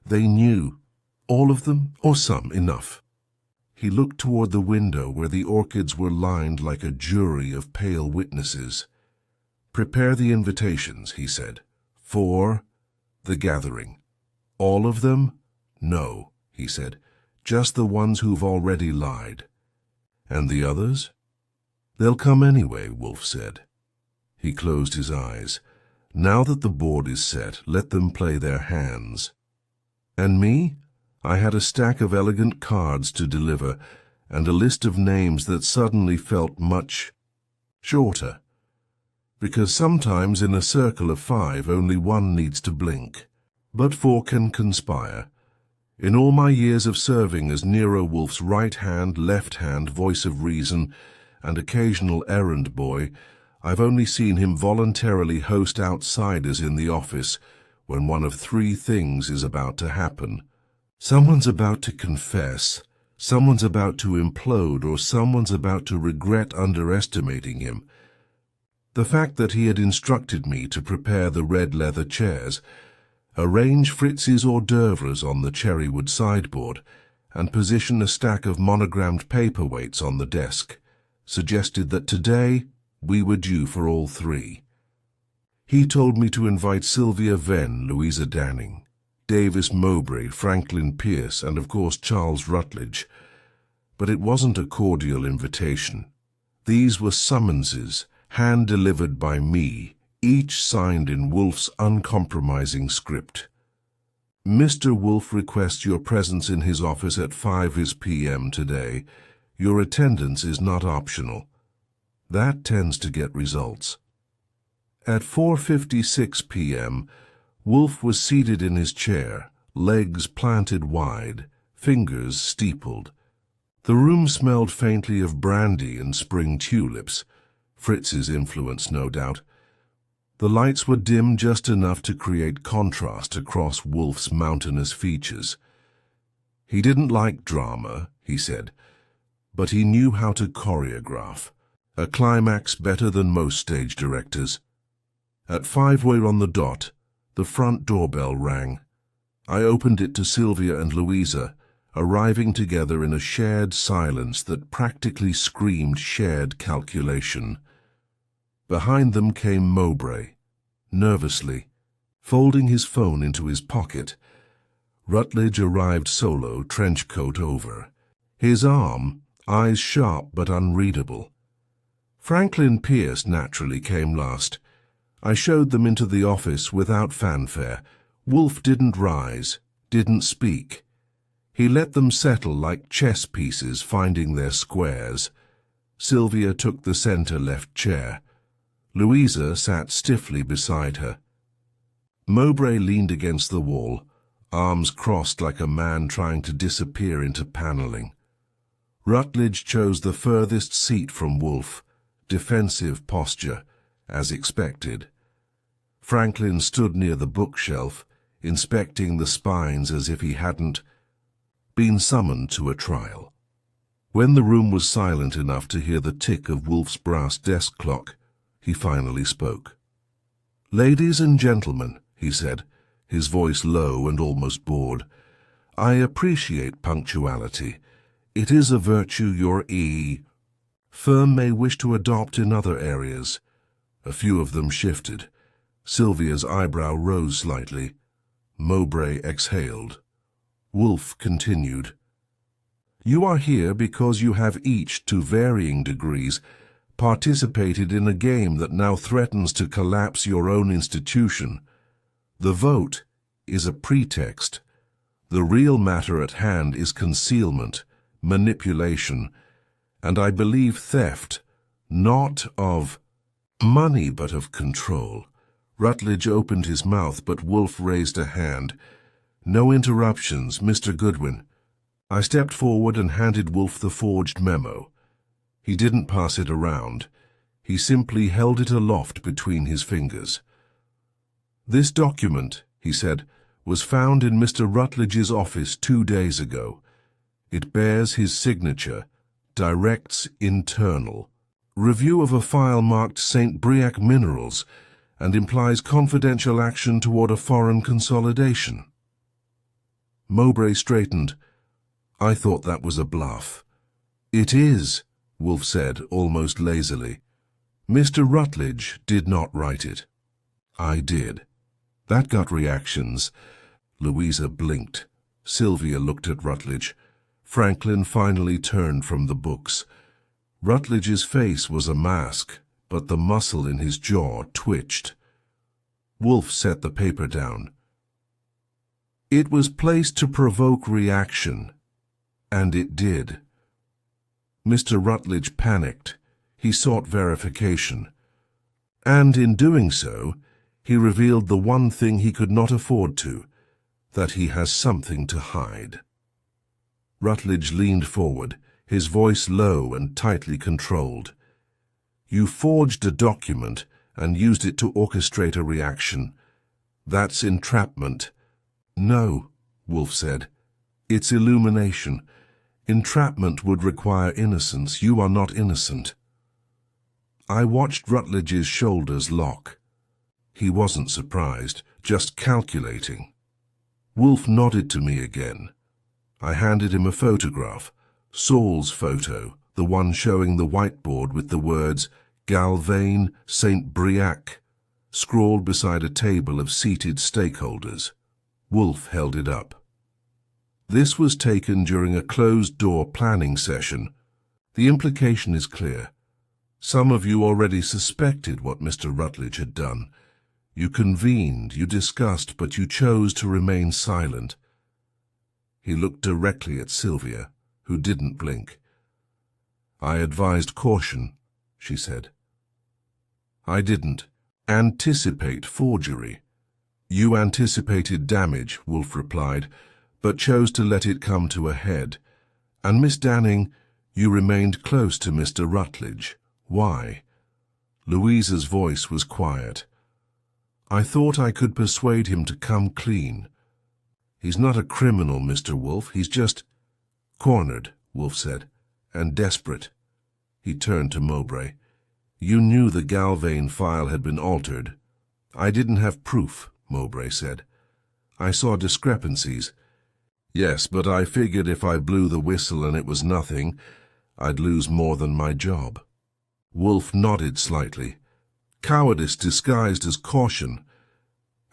They knew. All of them, or some, enough. He looked toward the window where the orchids were lined like a jury of pale witnesses. "Prepare the invitations," he said, "for the gathering." "All of them?" "No," he said, "just the ones who've already lied." "And the others?" "They'll come anyway," Wolfe said. He closed his eyes. "Now that the board is set, let them play their hands." "And me?" I had a stack of elegant cards to deliver and a list of names that suddenly felt much shorter. Because sometimes in a circle of 5 only one needs to blink. But 4 can conspire. In all my years of serving as Nero Wolfe's right-hand, left-hand voice of reason and occasional errand boy, I've only seen him voluntarily host outsiders in the office when one of 3 things is about to happen. Someone's about to confess, someone's about to implode, or someone's about to regret underestimating him. The fact that he had instructed me to prepare the red leather chairs, arrange Fritz's hors d'oeuvres on the cherrywood sideboard, and position a stack of monogrammed paperweights on the desk, suggested that today we were due for all 3. He told me to invite Sylvia Venn, Louisa Danning, Davis Mowbray, Franklin Pierce, and of course Charles Rutledge. But it wasn't a cordial invitation. These were summonses, hand-delivered by me, each signed in Wolfe's uncompromising script. Mr. Wolfe requests your presence in his office at 5 p.m. today. Your attendance is not optional. That tends to get results. At 4:56 p.m., Wolfe was seated in his chair, legs planted wide, fingers steepled. The room smelled faintly of brandy and spring tulips, Fritz's influence, no doubt. The lights were dim just enough to create contrast across Wolfe's mountainous features. He didn't like drama, he said, but he knew how to choreograph, a climax better than most stage directors. At 5 on the dot, the front doorbell rang. I opened it to Sylvia and Louisa, arriving together in a shared silence that practically screamed shared calculation. Behind them came Mowbray, nervously, folding his phone into his pocket. Rutledge arrived solo, trench coat over. His arm, eyes sharp but unreadable. Franklin Pierce naturally came last. I showed them into the office without fanfare. Wolfe didn't rise, didn't speak. He let them settle like chess pieces finding their squares. Sylvia took the center-left chair. Louisa sat stiffly beside her. Mowbray leaned against the wall, arms crossed like a man trying to disappear into paneling. Rutledge chose the furthest seat from Wolfe, defensive posture, as expected. Franklin stood near the bookshelf, inspecting the spines as if he hadn't been summoned to a trial. When the room was silent enough to hear the tick of Wolfe's brass desk clock, he finally spoke. "Ladies and gentlemen," he said, his voice low and almost bored, "I appreciate punctuality. It is a virtue your firm may wish to adopt in other areas." A few of them shifted. Sylvia's eyebrow rose slightly. Mowbray exhaled. Wolfe continued. "You are here because you have each, to varying degrees, participated in a game that now threatens to collapse your own institution. The vote is a pretext. The real matter at hand is concealment, manipulation, and I believe theft, not of money but of control." Rutledge opened his mouth, but Wolfe raised a hand. "No interruptions, Mr. Goodwin." I stepped forward and handed Wolfe the forged memo. He didn't pass it around. He simply held it aloft between his fingers. "This document," he said, "was found in Mr. Rutledge's office 2 days ago. It bears his signature, directs internal review of a file marked St. Briac Minerals, and implies confidential action toward a foreign consolidation." Mowbray straightened. "I thought that was a bluff." "It is," Wolfe said, almost lazily. "Mr. Rutledge did not write it." "I did." That got reactions. Louisa blinked. Sylvia looked at Rutledge. Franklin finally turned from the books. Rutledge's face was a mask, but the muscle in his jaw twitched. Wolfe set the paper down. It was placed to provoke reaction, and it did. Mr. Rutledge panicked. He sought verification. And in doing so, he revealed the one thing he could not afford to, that he has something to hide. Rutledge leaned forward, his voice low and tightly controlled. You forged a document and used it to orchestrate a reaction. That's entrapment. No, Wolfe said. It's illumination. Entrapment would require innocence. You are not innocent. I watched Rutledge's shoulders lock. He wasn't surprised, just calculating. Wolfe nodded to me again. I handed him a photograph, Saul's photo, the one showing the whiteboard with the words Galvane St. Briac, scrawled beside a table of seated stakeholders. Wolfe held it up. This was taken during a closed-door planning session. The implication is clear. Some of you already suspected what Mr. Rutledge had done. You convened, you discussed, but you chose to remain silent. He looked directly at Sylvia, who didn't blink. I advised caution, she said. I didn't anticipate forgery. You anticipated damage, Wolfe replied, but chose to let it come to a head. And Miss Danning, you remained close to Mr. Rutledge. Why? Louisa's voice was quiet. I thought I could persuade him to come clean. He's not a criminal, Mr. Wolfe. He's just cornered, Wolfe said, and desperate. He turned to Mowbray. You knew the Galvane file had been altered. I didn't have proof, Mowbray said. I saw discrepancies. Yes, but I figured if I blew the whistle and it was nothing, I'd lose more than my job. Wolfe nodded slightly. Cowardice disguised as caution,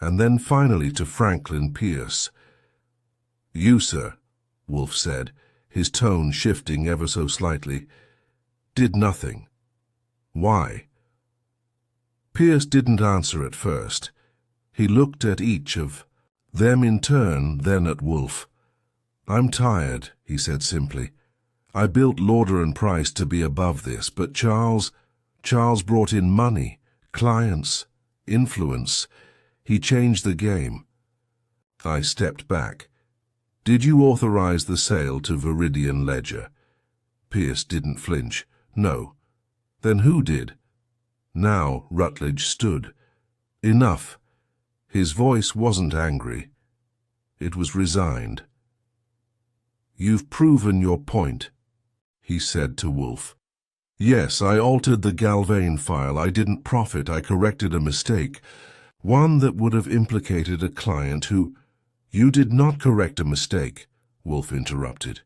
and then finally to Franklin Pierce. You, sir, Wolfe said, his tone shifting ever so slightly, did nothing. Why? Pierce didn't answer at first. He looked at each of them in turn, then at Wolfe. I'm tired, he said simply. I built Lauder and Price to be above this, but Charles brought in money, clients, influence. He changed the game. I stepped back. Did you authorize the sale to Viridian Ledger? Pierce didn't flinch. No. Then who did? Now Rutledge stood. Enough. His voice wasn't angry. It was resigned. You've proven your point, he said to Wolfe. Yes, I altered the Galvane file. I didn't profit. I corrected a mistake, one that would have implicated a client who... You did not correct a mistake, Wolfe interrupted.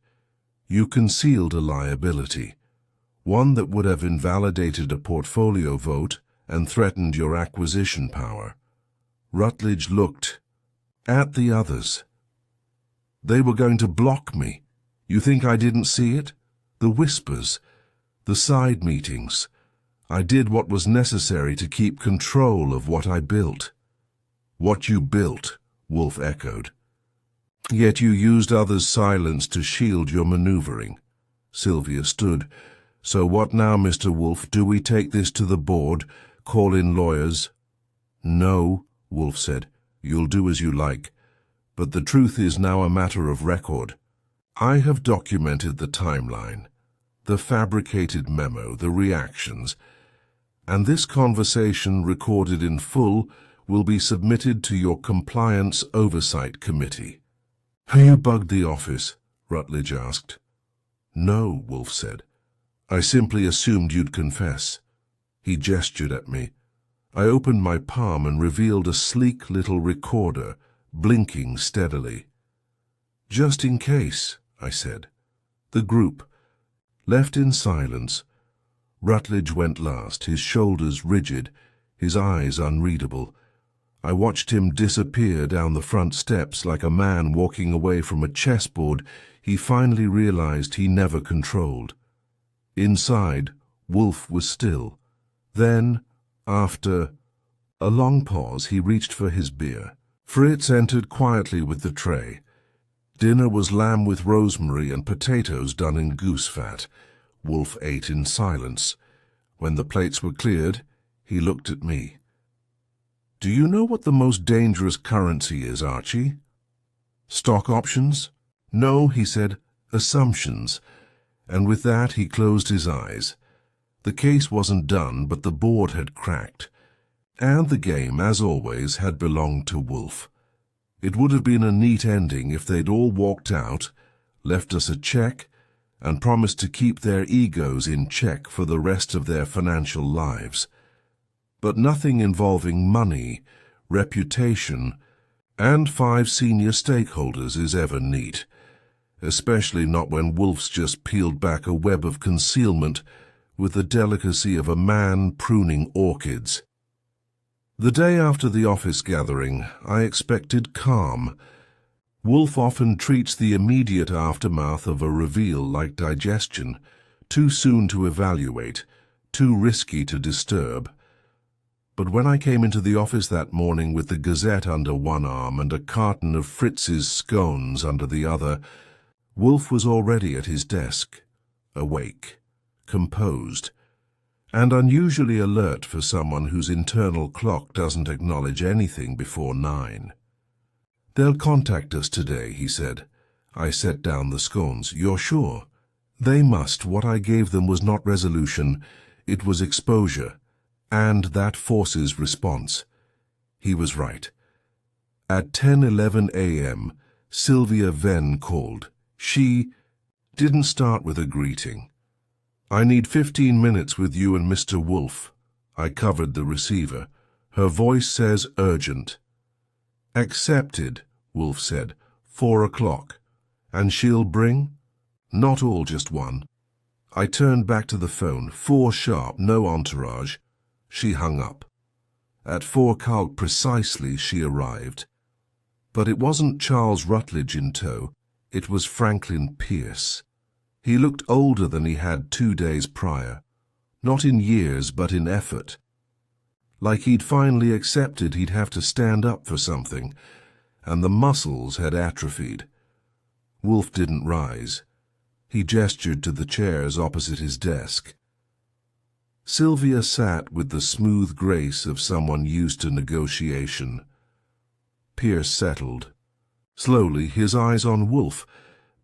You concealed a liability, one that would have invalidated a portfolio vote and threatened your acquisition power. Rutledge looked at the others. They were going to block me. You think I didn't see it? The whispers, the side meetings. I did what was necessary to keep control of what I built. What you built, Wolfe echoed. Yet you used others' silence to shield your maneuvering. Sylvia stood. So what now, Mr. Wolfe? Do we take this to the board, call in lawyers? No, Wolfe said. You'll do as you like. But the truth is now a matter of record. I have documented the timeline, the fabricated memo, the reactions, and this conversation recorded in full will be submitted to your Compliance Oversight Committee. Have you bugged the office? Rutledge asked. No, Wolfe said. I simply assumed you'd confess. He gestured at me. I opened my palm and revealed a sleek little recorder, blinking steadily. Just in case, I said. The group, left in silence. Rutledge went last, his shoulders rigid, his eyes unreadable. I watched him disappear down the front steps like a man walking away from a chessboard he finally realized he never controlled. Inside, Wolfe was still. Then, after a long pause, he reached for his beer. Fritz entered quietly with the tray. Dinner was lamb with rosemary and potatoes done in goose fat. Wolfe ate in silence. When the plates were cleared, he looked at me. "Do you know what the most dangerous currency is, Archie?" "Stock options?" "No," he said, "assumptions." And with that he closed his eyes. The case wasn't done, but the board had cracked. And the game, as always, had belonged to Wolfe. It would have been a neat ending if they'd all walked out, left us a check, and promised to keep their egos in check for the rest of their financial lives. But nothing involving money, reputation, and 5 senior stakeholders is ever neat, especially not when Wolfe's just peeled back a web of concealment with the delicacy of a man pruning orchids. The day after the office gathering, I expected calm. Wolfe often treats the immediate aftermath of a reveal like digestion, too soon to evaluate, too risky to disturb. But when I came into the office that morning with the Gazette under one arm and a carton of Fritz's scones under the other, Wolfe was already at his desk, awake, composed, and unusually alert for someone whose internal clock doesn't acknowledge anything before 9. "They'll contact us today," he said. I set down the scones. "You're sure?" "They must. What I gave them was not resolution, it was exposure, and that forces response." He was right. At 10:11 a.m., Sylvia Venn called. She didn't start with a greeting. "I need 15 minutes with you and Mr. Wolfe." I covered the receiver. Her voice says urgent. "Accepted," Wolfe said. 4 o'clock. "And she'll bring?" "Not all, just one." I turned back to the phone. 4 sharp, no entourage. She hung up. At 4:00 precisely she arrived. But it wasn't Charles Rutledge in tow. It was Franklin Pierce. He looked older than he had 2 days prior. Not in years, but in effort. Like he'd finally accepted he'd have to stand up for something, and the muscles had atrophied. Wolfe didn't rise. He gestured to the chairs opposite his desk. Sylvia sat with the smooth grace of someone used to negotiation. Pierce settled. Slowly, his eyes on Wolfe,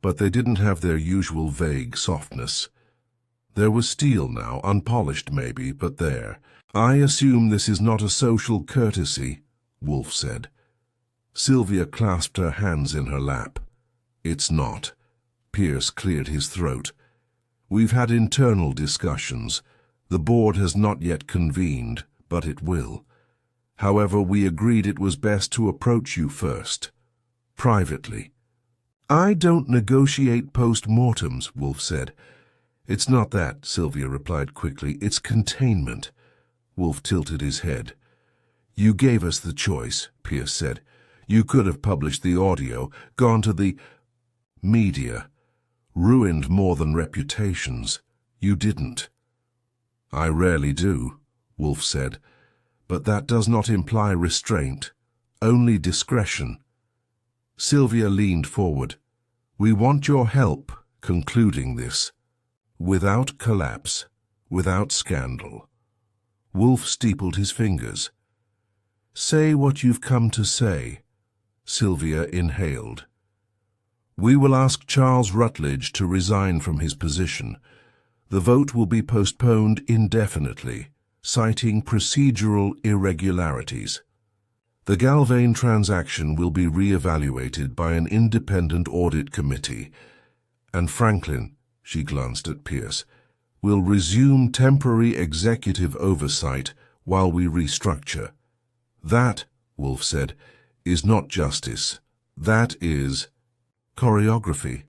but they didn't have their usual vague softness. There was steel now, unpolished maybe, but there. "I assume this is not a social courtesy," Wolfe said. Sylvia clasped her hands in her lap. "It's not." Pierce cleared his throat. "We've had internal discussions. The board has not yet convened, but it will. However, we agreed it was best to approach you first, privately." "I don't negotiate post-mortems," Wolfe said. "It's not that," Sylvia replied quickly. "It's containment." Wolfe tilted his head. "You gave us the choice," Pierce said. "You could have published the audio, gone to the media, ruined more than reputations. You didn't." "I rarely do," Wolfe said, "but that does not imply restraint, only discretion." Sylvia leaned forward. "We want your help concluding this, without collapse, without scandal." Wolfe steepled his fingers. "Say what you've come to say." Sylvia inhaled. "We will ask Charles Rutledge to resign from his position. The vote will be postponed indefinitely, citing procedural irregularities. The Galvane transaction will be re-evaluated by an independent audit committee, and Franklin," she glanced at Pierce, "will resume temporary executive oversight while we restructure. That," Wolfe said, "is not justice. That is choreography."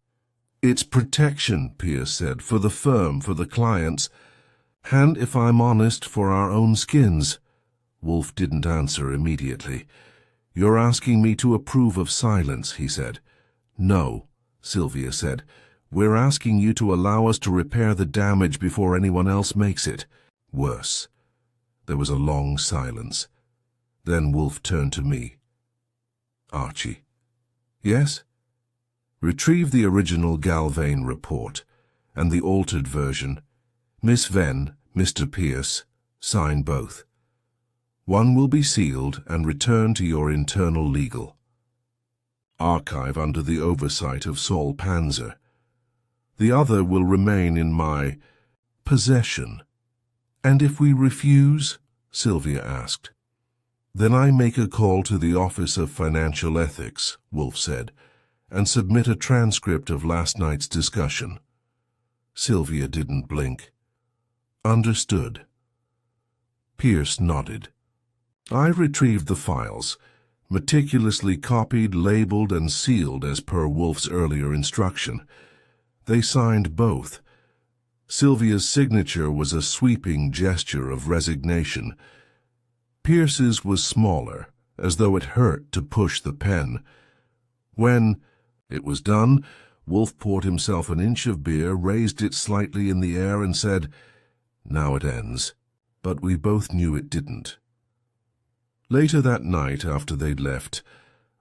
"It's protection," Pierce said, "for the firm, for the clients, and, if I'm honest, for our own skins." Wolfe didn't answer immediately. "You're asking me to approve of silence," he said. "No," Sylvia said. "We're asking you to allow us to repair the damage before anyone else makes it. Worse." There was a long silence. Then Wolfe turned to me. Archie. Yes? Retrieve the original Galvane report and the altered version. Miss Venn, Mr. Pierce, sign both. One will be sealed and returned to your internal legal archive under the oversight of Saul Panzer. The other will remain in my possession. And if we refuse? Sylvia asked. Then I make a call to the Office of Financial Ethics, Wolfe said, and submit a transcript of last night's discussion. Sylvia didn't blink. Understood. Pierce nodded. I retrieved the files, meticulously copied, labeled, and sealed as per Wolfe's earlier instruction. They signed both. Sylvia's signature was a sweeping gesture of resignation. Pierce's was smaller, as though it hurt to push the pen. When it was done, Wolfe poured himself an inch of beer, raised it slightly in the air, and said, "Now it ends." But we both knew it didn't. Later that night, after they'd left,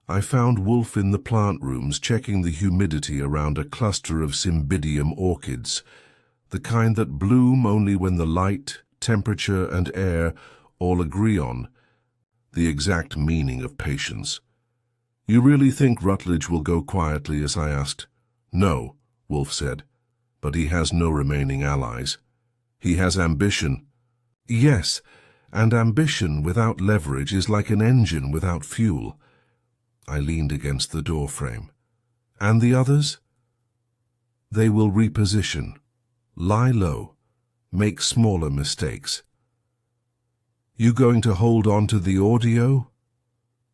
I found Wolfe in the plant rooms checking the humidity around a cluster of cymbidium orchids, the kind that bloom only when the light, temperature, and air all agree on the exact meaning of patience. You really think Rutledge will go quietly, as I asked? No, Wolfe said, but he has no remaining allies. He has ambition. Yes, and ambition without leverage is like an engine without fuel. I leaned against the doorframe. And the others? They will reposition, lie low, make smaller mistakes. You going to hold on to the audio?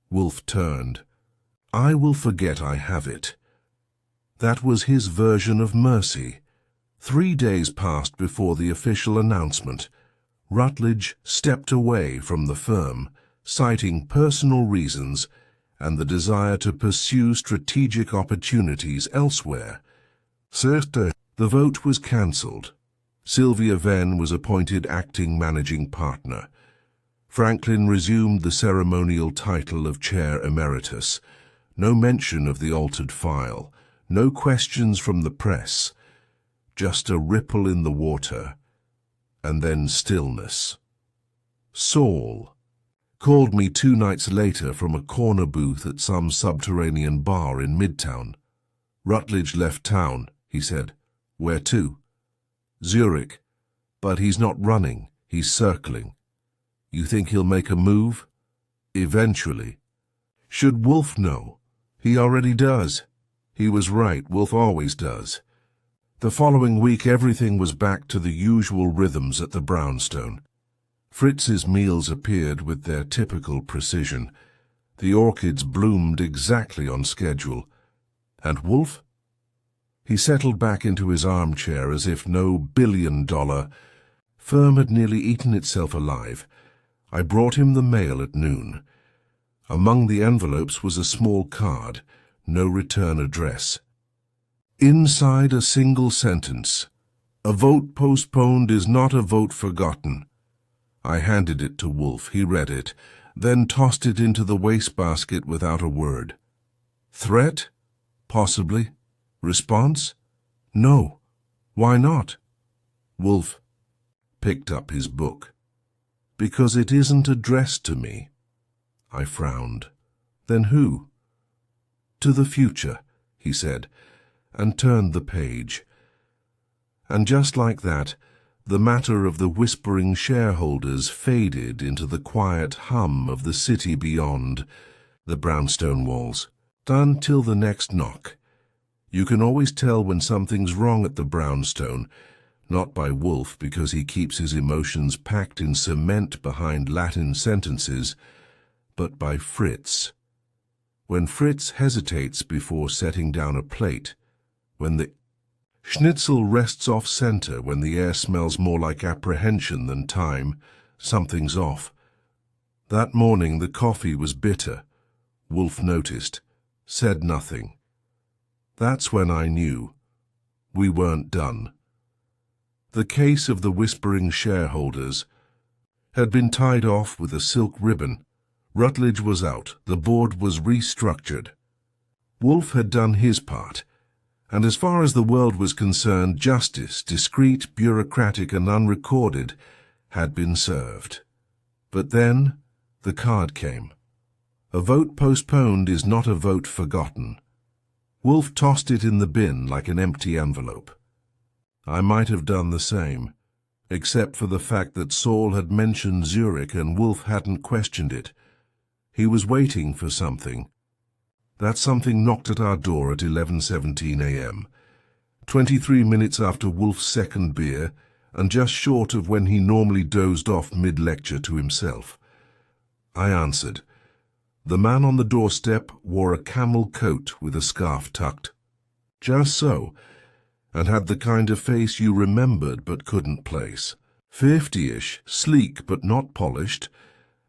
Wolfe turned. I will forget I have it. That was his version of mercy. 3 days passed before the official announcement. Rutledge stepped away from the firm, citing personal reasons and the desire to pursue strategic opportunities elsewhere. The vote was cancelled. Sylvia Venn was appointed acting managing partner. Franklin resumed the ceremonial title of chair emeritus. No mention of the altered file, no questions from the press, just a ripple in the water, and then stillness. Saul called me 2 nights later from a corner booth at some subterranean bar in Midtown. Rutledge left town, he said. Where to? Zurich. But he's not running, he's circling. You think he'll make a move? Eventually. Should Wolfe know? He already does. He was right, Wolfe always does. The following week everything was back to the usual rhythms at the brownstone. Fritz's meals appeared with their typical precision. The orchids bloomed exactly on schedule. And Wolfe? He settled back into his armchair as if no billion-dollar firm had nearly eaten itself alive. I brought him the mail at noon. Among the envelopes was a small card, no return address. Inside a single sentence, "A vote postponed is not a vote forgotten." I handed it to Wolfe. He read it, then tossed it into the wastebasket without a word. Threat? Possibly. Response? No. Why not? Wolfe picked up his book. Because it isn't addressed to me. I frowned. Then who? To the future, he said, and turned the page. And just like that, the matter of the whispering shareholders faded into the quiet hum of the city beyond the brownstone walls. Until the next knock. You can always tell when something's wrong at the brownstone, not by Wolfe because he keeps his emotions packed in cement behind Latin sentences, but by Fritz. When Fritz hesitates before setting down a plate, when the schnitzel rests off-center, when the air smells more like apprehension than time, something's off. That morning the coffee was bitter. Wolfe noticed, said nothing. That's when I knew. We weren't done. The case of the whispering shareholders had been tied off with a silk ribbon, Rutledge was out. The board was restructured. Wolfe had done his part, and as far as the world was concerned, justice, discreet, bureaucratic, and unrecorded, had been served. But then the card came. A vote postponed is not a vote forgotten. Wolfe tossed it in the bin like an empty envelope. I might have done the same, except for the fact that Saul had mentioned Zurich and Wolfe hadn't questioned it. He was waiting for something. That something knocked at our door at 11:17 a.m., 23 minutes after Wolfe's second beer, and just short of when he normally dozed off mid-lecture to himself. I answered. The man on the doorstep wore a camel coat with a scarf tucked. Just so, and had the kind of face you remembered but couldn't place. 50-ish, sleek but not polished,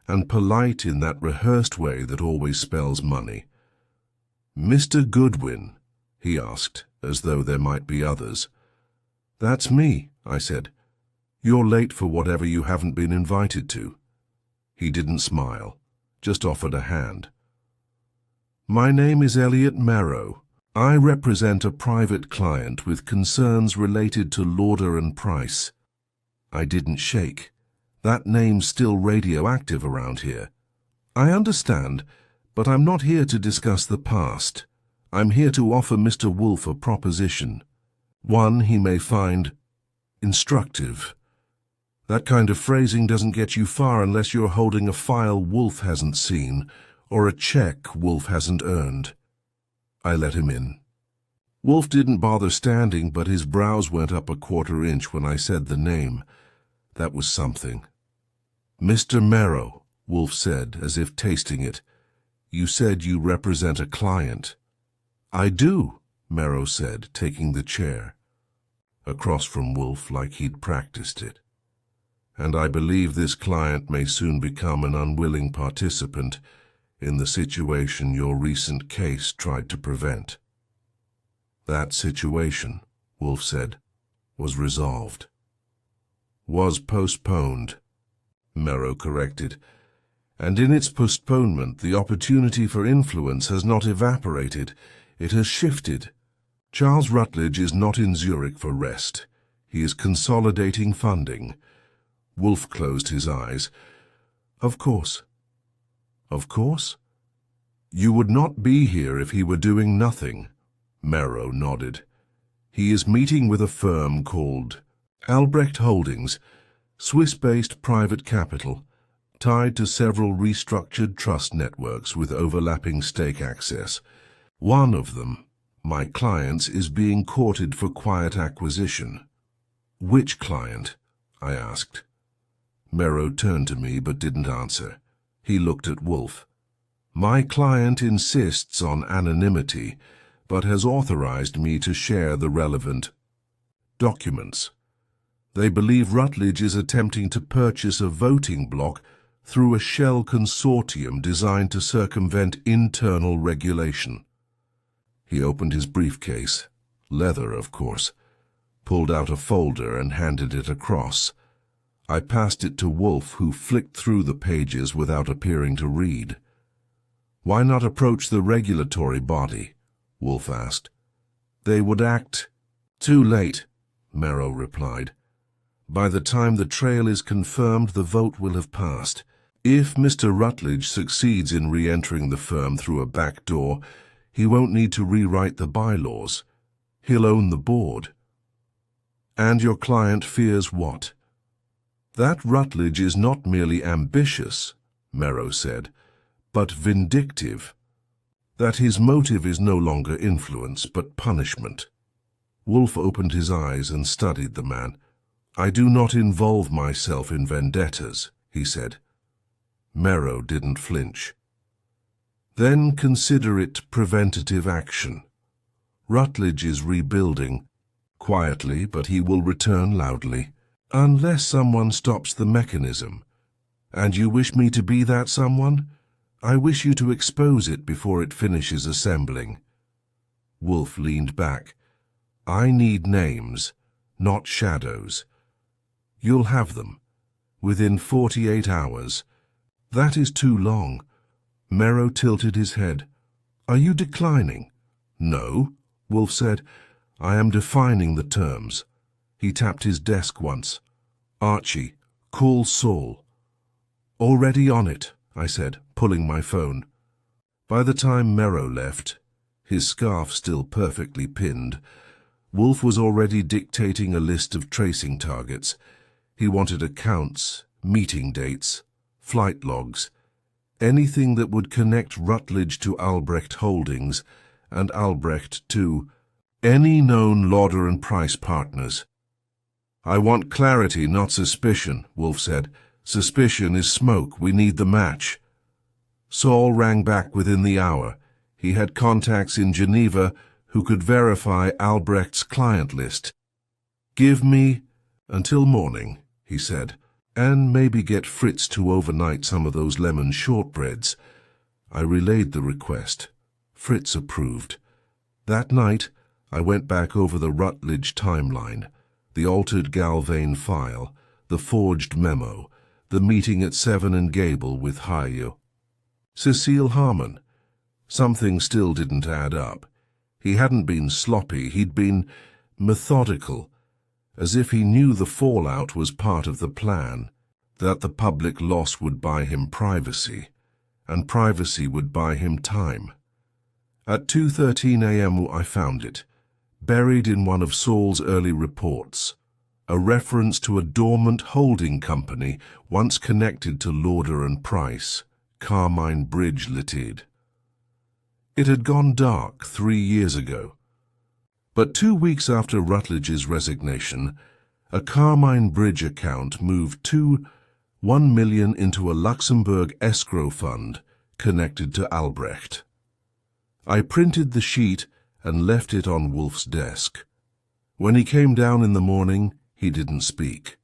and polite in that rehearsed way that always spells money. "Mr. Goodwin?" he asked, as though there might be others. "That's me," I said. "You're late for whatever you haven't been invited to." He didn't smile, just offered a hand. "My name is Elliot Marrow. I represent a private client with concerns related to Lauder and Price." I didn't shake. That name's still radioactive around here. "I understand, but I'm not here to discuss the past. I'm here to offer Mr. Wolfe a proposition. One he may find instructive. That kind of phrasing doesn't get you far unless you're holding a file Wolfe hasn't seen, or a check Wolfe hasn't earned." I let him in. Wolfe didn't bother standing, but his brows went up a quarter inch when I said the name. That was something. "Mr. Marrow," Wolfe said, as if tasting it, "you said you represent a client." "I do," Marrow said, taking the chair across from Wolfe like he'd practiced it. "And I believe this client may soon become an unwilling participant in the situation your recent case tried to prevent." "That situation," Wolfe said, "was resolved." "Was postponed," Marrow corrected. "And in its postponement, the opportunity for influence has not evaporated, it has shifted. Charles Rutledge is not in Zurich for rest. He is consolidating funding." Wolfe closed his eyes. "Of course." "Of course?" "You would not be here if he were doing nothing." Marrow nodded. "He is meeting with a firm called Albrecht Holdings, Swiss-based private capital, tied to several restructured trust networks with overlapping stake access. One of them, my client's, is being courted for quiet acquisition." "Which client?" I asked. Marrow turned to me but didn't answer. He looked at Wolfe. "My client insists on anonymity, but has authorized me to share the relevant documents. They believe Rutledge is attempting to purchase a voting bloc through a shell consortium designed to circumvent internal regulation." He opened his briefcase, leather of course, pulled out a folder and handed it across. I passed it to Wolfe, who flicked through the pages without appearing to read. "Why not approach the regulatory body?" Wolfe asked. "They would act." "Too late," Marrow replied. "By the time the trail is confirmed, the vote will have passed. If Mr. Rutledge succeeds in re-entering the firm through a back door, he won't need to rewrite the bylaws. He'll own the board." "And your client fears what?" "That Rutledge is not merely ambitious," Marrow said, "but vindictive. That his motive is no longer influence, but punishment." Wolfe opened his eyes and studied the man. "I do not involve myself in vendettas," he said. Marrow didn't flinch. "Then consider it preventative action. Rutledge is rebuilding, quietly, but he will return loudly, unless someone stops the mechanism. And you wish me to be that someone? I wish you to expose it before it finishes assembling." Wolfe leaned back. "I need names, not shadows. You'll have them within 48 hours. That is too long. Nero tilted his head. Are you declining? No, Wolfe said. I am defining the terms. He tapped his desk once. Archie, call Saul. Already on it, I said, pulling my phone. By the time Nero left, his scarf still perfectly pinned, Wolfe was already dictating a list of tracing targets. He wanted accounts, meeting dates, flight logs, anything that would connect Rutledge to Albrecht Holdings and Albrecht to any known Lauder and Price partners. I want clarity, not suspicion, Wolfe said. Suspicion is smoke. We need the match. Saul rang back within the hour. He had contacts in Geneva who could verify Albrecht's client list. Give me until morning, he said, and maybe get Fritz to overnight some of those lemon shortbreads. I relayed the request. Fritz approved. That night, I went back over the Rutledge timeline, the altered Galvane file, the forged memo, the meeting at Seven and Gable with Hayo. Cecile Harmon. Something still didn't add up. He hadn't been sloppy, he'd been methodical, as if he knew the fallout was part of the plan, that the public loss would buy him privacy, and privacy would buy him time. At 2:13 a.m. I found it, buried in one of Saul's early reports, a reference to a dormant holding company once connected to Lauder and Price, Carmine Bridge Ltd. It had gone dark 3 years ago. But 2 weeks after Rutledge's resignation, a Carmine Bridge account moved $1 million into a Luxembourg escrow fund connected to Albrecht. I printed the sheet and left it on Wolfe's desk. When he came down in the morning, he didn't speak.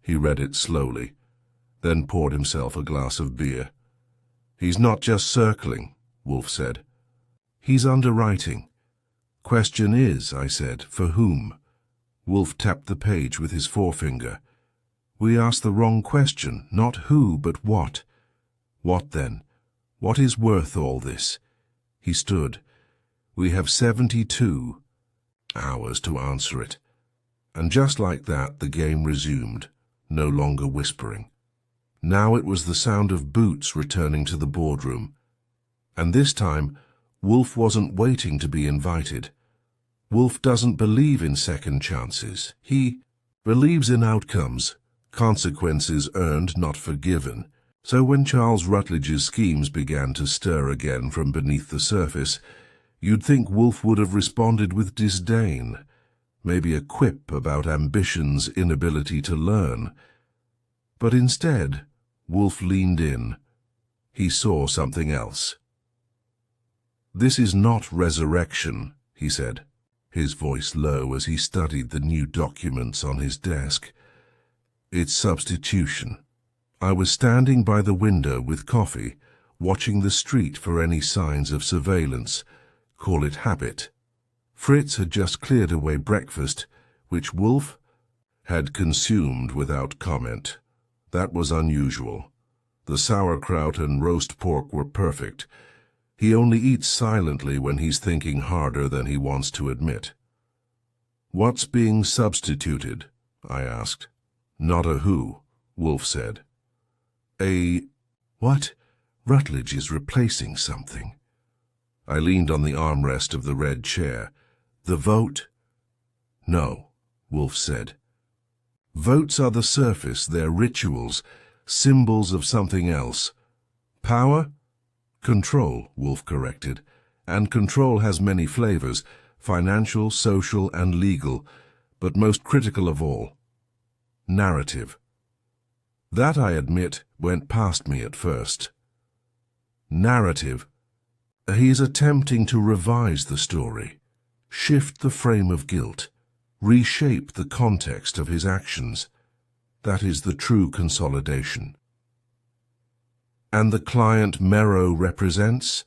He read it slowly, then poured himself a glass of beer. He's not just circling, Wolfe said. He's underwriting. Question is, I said, for whom? Wolfe tapped the page with his forefinger. We asked the wrong question, not who, but what. What then? What is worth all this? He stood. We have 72 hours to answer it. And just like that, the game resumed, no longer whispering. Now it was the sound of boots returning to the boardroom. And this time, Wolfe wasn't waiting to be invited. Wolfe doesn't believe in second chances. He believes in outcomes, consequences earned, not forgiven. So when Charles Rutledge's schemes began to stir again from beneath the surface, you'd think Wolfe would have responded with disdain, maybe a quip about ambition's inability to learn. But instead, Wolfe leaned in. He saw something else. This is not resurrection, he said, his voice low as he studied the new documents on his desk. It's substitution. I was standing by the window with coffee, watching the street for any signs of surveillance. Call it habit. Fritz had just cleared away breakfast, which Wolfe had consumed without comment. That was unusual. The sauerkraut and roast pork were perfect. He only eats silently when he's thinking harder than he wants to admit. What's being substituted? I asked. Not a who, Wolfe said. A what? Rutledge is replacing something. I leaned on the armrest of the red chair. The vote? No, Wolfe said. Votes are the surface, they're rituals, symbols of something else. Power? Control, Wolfe corrected. And control has many flavors, financial, social, and legal, but most critical of all, narrative. That, I admit, went past me at first. Narrative. He's attempting to revise the story, shift the frame of guilt, reshape the context of his actions. That is the true consolidation. And the client Nero represents?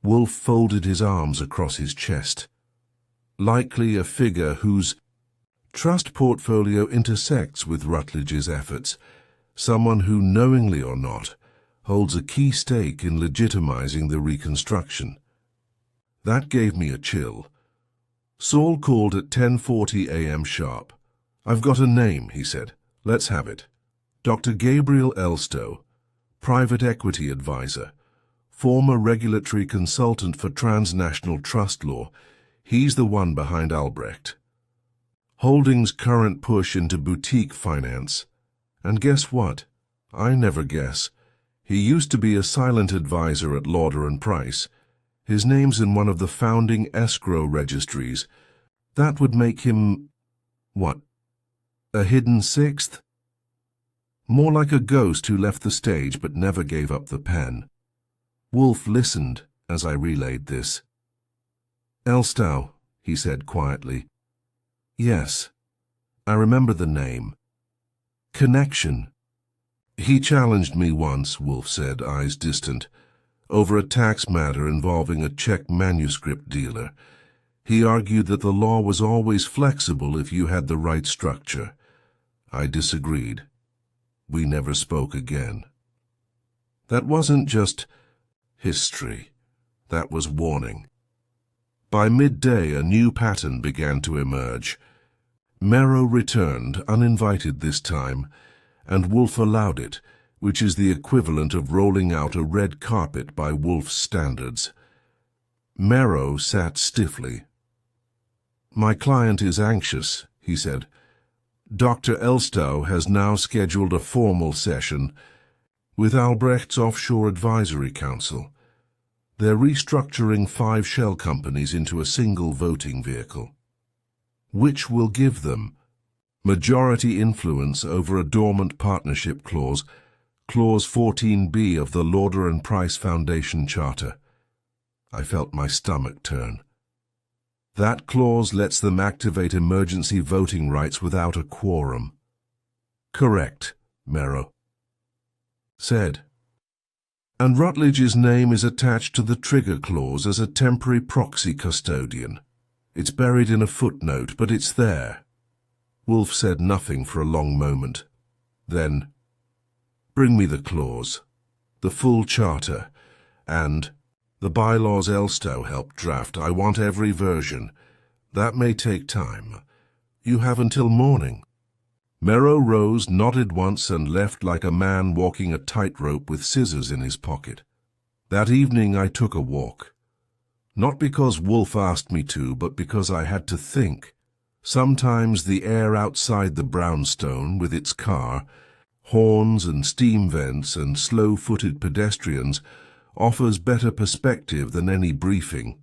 Wolfe folded his arms across his chest. Likely a figure whose trust portfolio intersects with Rutledge's efforts, someone who, knowingly or not, holds a key stake in legitimizing the reconstruction. That gave me a chill. Saul called at 10:40 a.m. sharp. "I've got a name," he said. "Let's have it. Dr. Gabriel Elstow, private equity advisor, former regulatory consultant for transnational trust law. He's the one behind Albrecht Holdings' current push into boutique finance. And guess what? I never guess. He used to be a silent advisor at Lauder & Price. His name's in one of the founding escrow registries. That would make him, what, a hidden sixth? More like a ghost who left the stage but never gave up the pen." Wolfe listened as I relayed this. "Elstow," he said quietly. "Yes, I remember the name. Connection." "He challenged me once," Wolfe said, eyes distant, "over a tax matter involving a Czech manuscript dealer. He argued that the law was always flexible if you had the right structure. I disagreed. We never spoke again." That wasn't just history. That was warning. By midday, a new pattern began to emerge. Nero returned, uninvited this time, and Wolfe allowed it, which is the equivalent of rolling out a red carpet by Wolfe's standards. Nero sat stiffly. "My client is anxious," he said. "Dr. Elstow has now scheduled a formal session with Albrecht's Offshore Advisory Council. They're restructuring 5 shell companies into a single voting vehicle, which will give them majority influence over a dormant partnership clause, Clause 14B of the Lauder & Price Foundation Charter. I felt my stomach turn. That clause lets them activate emergency voting rights without a quorum. "Correct," Nero said. "And Rutledge's name is attached to the trigger clause as a temporary proxy custodian. It's buried in a footnote, but it's there." Wolfe said nothing for a long moment. Then, "Bring me the clause, the full charter, and the bylaws Elstow helped draft. I want every version. That may take time. You have until morning." Nero rose, nodded once, and left like a man walking a tightrope with scissors in his pocket. That evening I took a walk. Not because Wolfe asked me to, but because I had to think. Sometimes the air outside the brownstone, with its car, horns and steam vents and slow-footed pedestrians, offers better perspective than any briefing.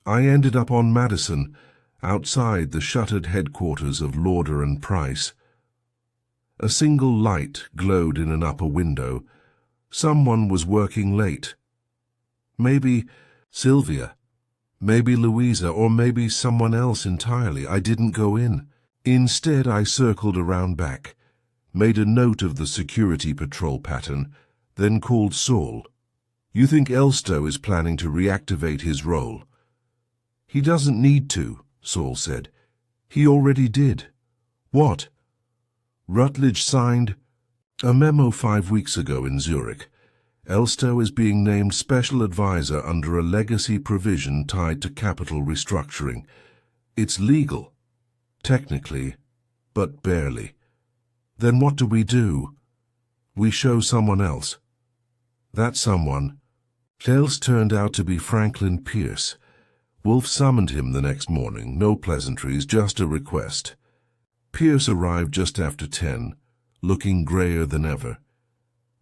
I ended up on Madison, outside the shuttered headquarters of Lauder & Price. A single light glowed in an upper window. Someone was working late. Maybe Sylvia, maybe Louisa, or maybe someone else entirely. I didn't go in. Instead, I circled around back, made a note of the security patrol pattern, then called Saul. "You think Elstow is planning to reactivate his role?" "He doesn't need to," Saul said. "He already did." "What?" "Rutledge signed a memo 5 weeks ago in Zurich. Elstow is being named special advisor under a legacy provision tied to capital restructuring. It's legal, technically, but barely. Then what do? We show someone else. That someone, Tales turned out to be Franklin Pierce. Wolfe summoned him the next morning, no pleasantries, just a request. Pierce arrived just after 10, looking grayer than ever.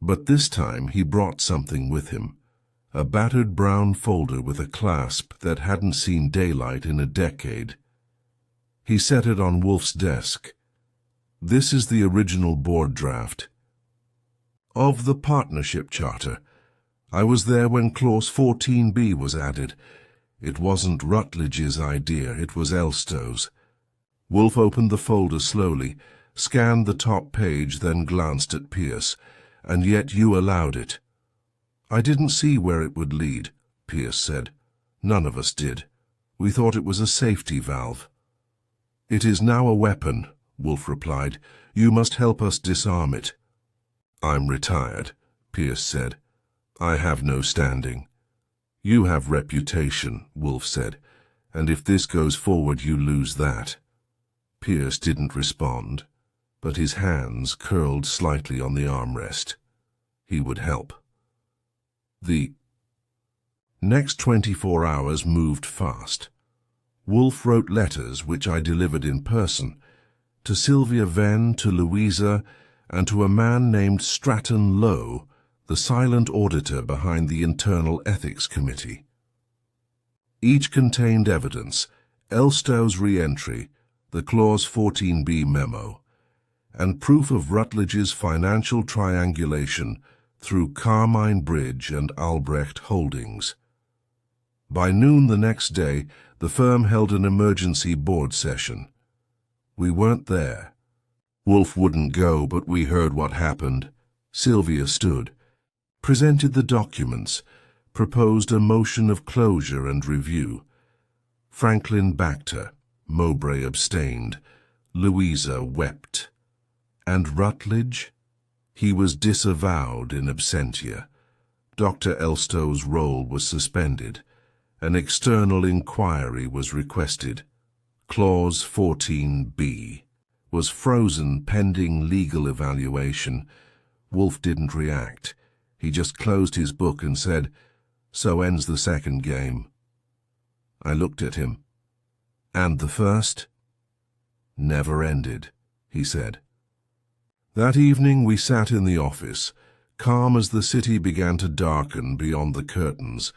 But this time he brought something with him, a battered brown folder with a clasp that hadn't seen daylight in a decade. He set it on Wolfe's desk. "This is the original board draft of the partnership charter. I was there when Clause 14B was added. It wasn't Rutledge's idea, it was Elstow's." Wolfe opened the folder slowly, scanned the top page, then glanced at Pierce. "And yet you allowed it." "I didn't see where it would lead," Pierce said. "None of us did. We thought it was a safety valve." "It is now a weapon," Wolfe replied. "You must help us disarm it." "I'm retired," Pierce said. "I have no standing." "You have reputation," Wolfe said, "and if this goes forward you lose that." Pierce didn't respond, but his hands curled slightly on the armrest. He would help. The next 24 hours moved fast. Wolfe wrote letters, which I delivered in person, to Sylvia Venn, to Louisa, and to a man named Stratton Lowe, the silent auditor behind the Internal Ethics Committee. Each contained evidence: Elstow's re-entry, the Clause 14b memo, and proof of Rutledge's financial triangulation through Carmine Bridge and Albrecht Holdings. By noon the next day, the firm held an emergency board session. We weren't there. Wolfe wouldn't go, but we heard what happened. Sylvia stood, presented the documents, proposed a motion of closure and review. Franklin backed her. Mowbray abstained. Louisa wept. And Rutledge? He was disavowed in absentia. Dr. Elstow's role was suspended. An external inquiry was requested. Clause 14b was frozen pending legal evaluation. Wolfe didn't react. He just closed his book and said, "So ends the second game." I looked at him. "And the first?" "Never ended," he said. That evening we sat in the office, calm as the city began to darken beyond the curtains.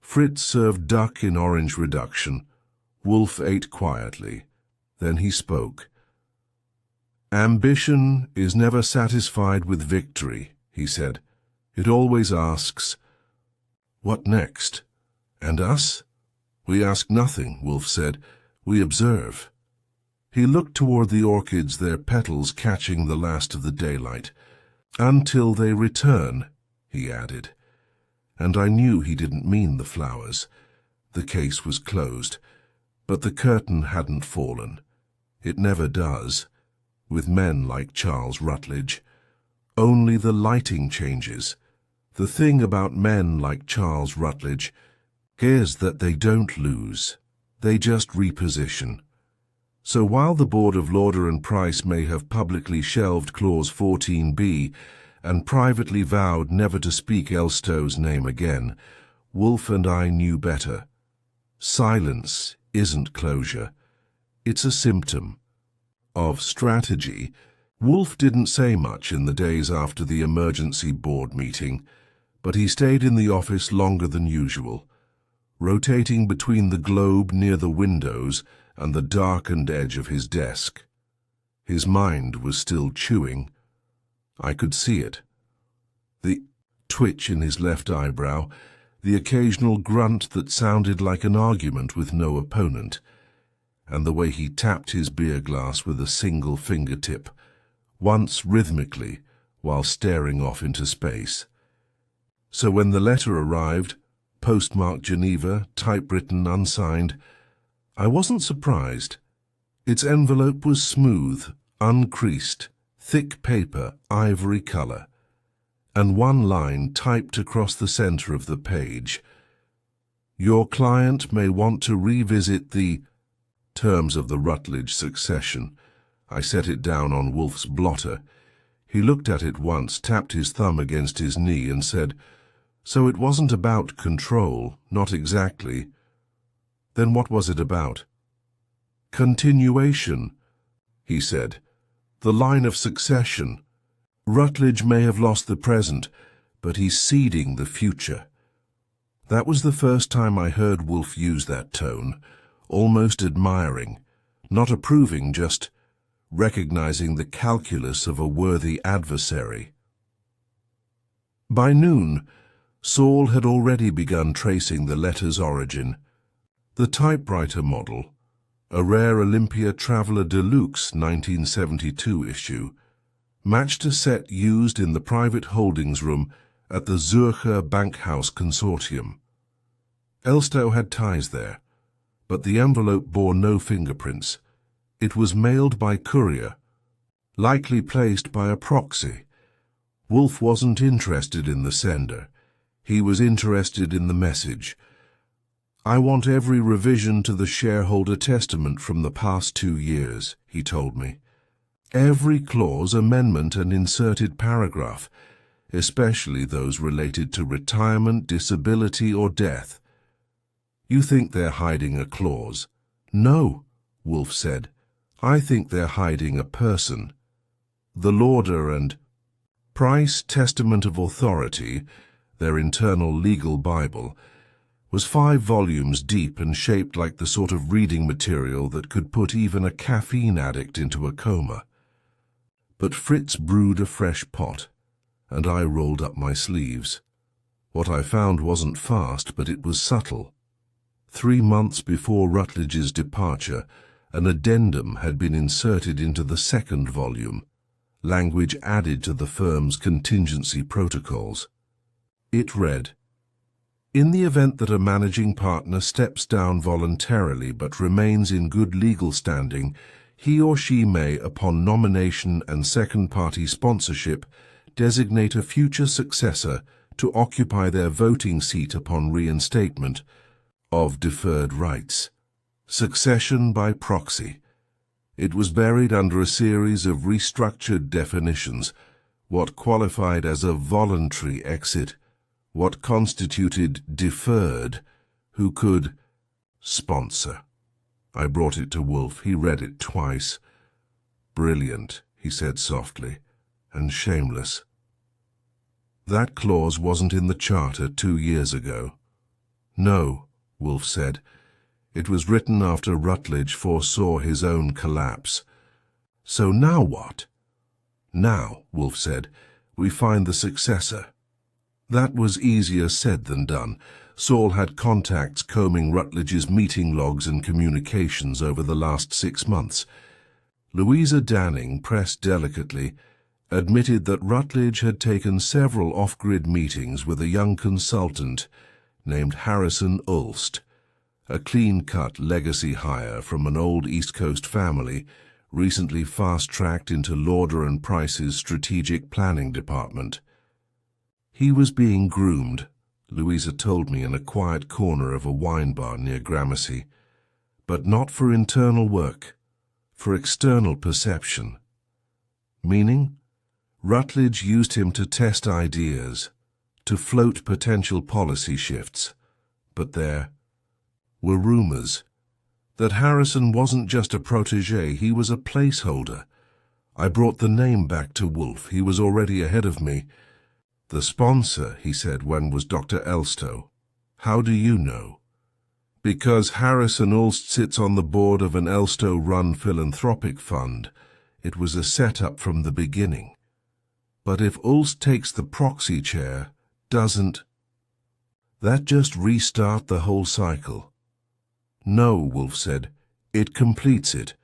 Fritz served duck in orange reduction. Wolfe ate quietly. Then he spoke. "Ambition is never satisfied with victory," he said. "It always asks, 'What next?' And us? We ask nothing," Wolfe said. "We observe." He looked toward the orchids, their petals catching the last of the daylight. "Until they return," he added. And I knew he didn't mean the flowers. The case was closed, but the curtain hadn't fallen. It never does, with men like Charles Rutledge. Only the lighting changes. The thing about men like Charles Rutledge is that they don't lose. They just reposition. So while the board of Lauder and Price may have publicly shelved Clause 14b and privately vowed never to speak Elstow's name again, Wolfe and I knew better. Silence isn't closure. It's a symptom of strategy. Wolfe didn't say much in the days after the emergency board meeting, but he stayed in the office longer than usual, rotating between the globe near the windows and the darkened edge of his desk. His mind was still chewing. I could see it. The twitch in his left eyebrow, the occasional grunt that sounded like an argument with no opponent, and the way he tapped his beer glass with a single fingertip, once rhythmically, while staring off into space. So when the letter arrived, postmarked Geneva, typewritten, unsigned, I wasn't surprised. Its envelope was smooth, uncreased, thick paper, ivory color, and one line typed across the center of the page. "Your client may want to revisit the terms of the Rutledge succession." I set it down on Wolfe's blotter. He looked at it once, tapped his thumb against his knee, and said, "So it wasn't about control, not exactly. Then what was it about?" "Continuation," he said. "The line of succession. Rutledge may have lost the present, but he's seeding the future." That was the first time I heard Wolfe use that tone, almost admiring, not approving, just recognizing the calculus of a worthy adversary. By noon, Saul had already begun tracing the letter's origin. The typewriter model, a rare Olympia Traveler Deluxe 1972 issue, matched a set used in the private holdings room at the Zürcher Bankhaus Consortium. Elstow had ties there, but the envelope bore no fingerprints. It was mailed by courier, likely placed by a proxy. Wolfe wasn't interested in the sender. He was interested in the message. "I want every revision to the shareholder testament from the past 2 years," he told me. "Every clause, amendment, and inserted paragraph, especially those related to retirement, disability, or death." "You think they're hiding a clause?" "No," Wolfe said. "I think they're hiding a person." The Lauder and Price Testament of Authority, their internal legal Bible, was 5 volumes deep and shaped like the sort of reading material that could put even a caffeine addict into a coma. But Fritz brewed a fresh pot, and I rolled up my sleeves. What I found wasn't fast, but it was subtle. 3 months before Rutledge's departure, an addendum had been inserted into the 2nd volume, language added to the firm's contingency protocols. It read, "In the event that a managing partner steps down voluntarily but remains in good legal standing, he or she may, upon nomination and second-party sponsorship, designate a future successor to occupy their voting seat upon reinstatement of deferred rights. Succession by proxy." It was buried under a series of restructured definitions: what qualified as a voluntary exit, what constituted deferred, who could sponsor. I brought it to Wolfe. He read it twice. "Brilliant," he said softly, "and shameless. That clause wasn't in the Charter 2 years ago." "No," Wolfe said. "It was written after Rutledge foresaw his own collapse." "So now what?" "Now," Wolfe said, "we find the successor." That was easier said than done. Saul had contacts combing Rutledge's meeting logs and communications over the last 6 months. Louisa Danning, pressed delicately, admitted that Rutledge had taken several off-grid meetings with a young consultant named Harrison Ulst, a clean-cut legacy hire from an old East Coast family recently fast-tracked into Lauder and Price's strategic planning department. He was being groomed, Louisa told me, in a quiet corner of a wine bar near Gramercy, but not for internal work, for external perception. Meaning, Rutledge used him to test ideas, to float potential policy shifts, but there were rumors that Harrison wasn't just a protégé, he was a placeholder. I brought the name back to Wolfe. He was already ahead of me. "The sponsor," he said, "when was Dr. Elstow?" "How do you know?" "Because Harrison Ulst sits on the board of an Elstow-run philanthropic fund. It was a setup from the beginning. But if Ulst takes the proxy chair, doesn't that just restart the whole cycle?" "No," Wolfe said. "It completes it.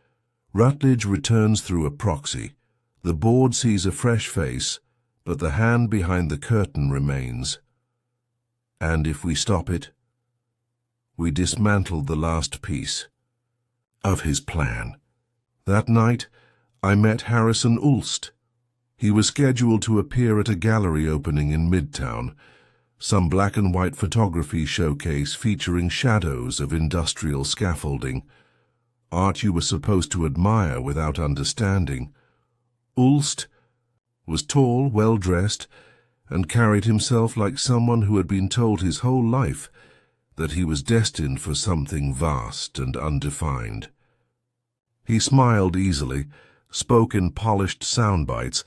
Rutledge returns through a proxy. The board sees a fresh face, but the hand behind the curtain remains. And if we stop it, we dismantle the last piece of his plan." That night, I met Harrison Ulst. He was scheduled to appear at a gallery opening in Midtown, some black-and-white photography showcase featuring shadows of industrial scaffolding, art you were supposed to admire without understanding. Ulst was tall, well-dressed, and carried himself like someone who had been told his whole life that he was destined for something vast and undefined. He smiled easily, spoke in polished sound bites,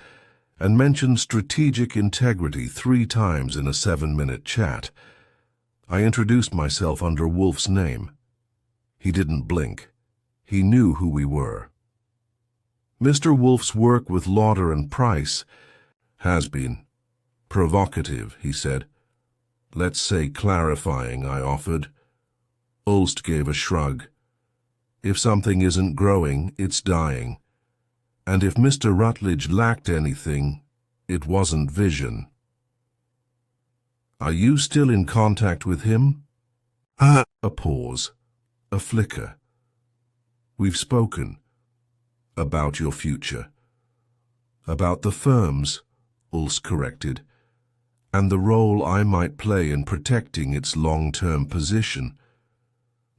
and mentioned strategic integrity 3 times in a 7-minute chat. I introduced myself under Wolfe's name. He didn't blink. He knew who we were. Mr. Wolfe's work with Lauder and Price has been provocative, he said. "Let's say clarifying," I offered. Ulst gave a shrug. "If something isn't growing, it's dying. And if Mr. Rutledge lacked anything, it wasn't vision." "Are you still in contact with him?" A pause. A flicker. "We've spoken. About your future. About the firm's. Ulst corrected, and the role I might play in protecting its long-term position.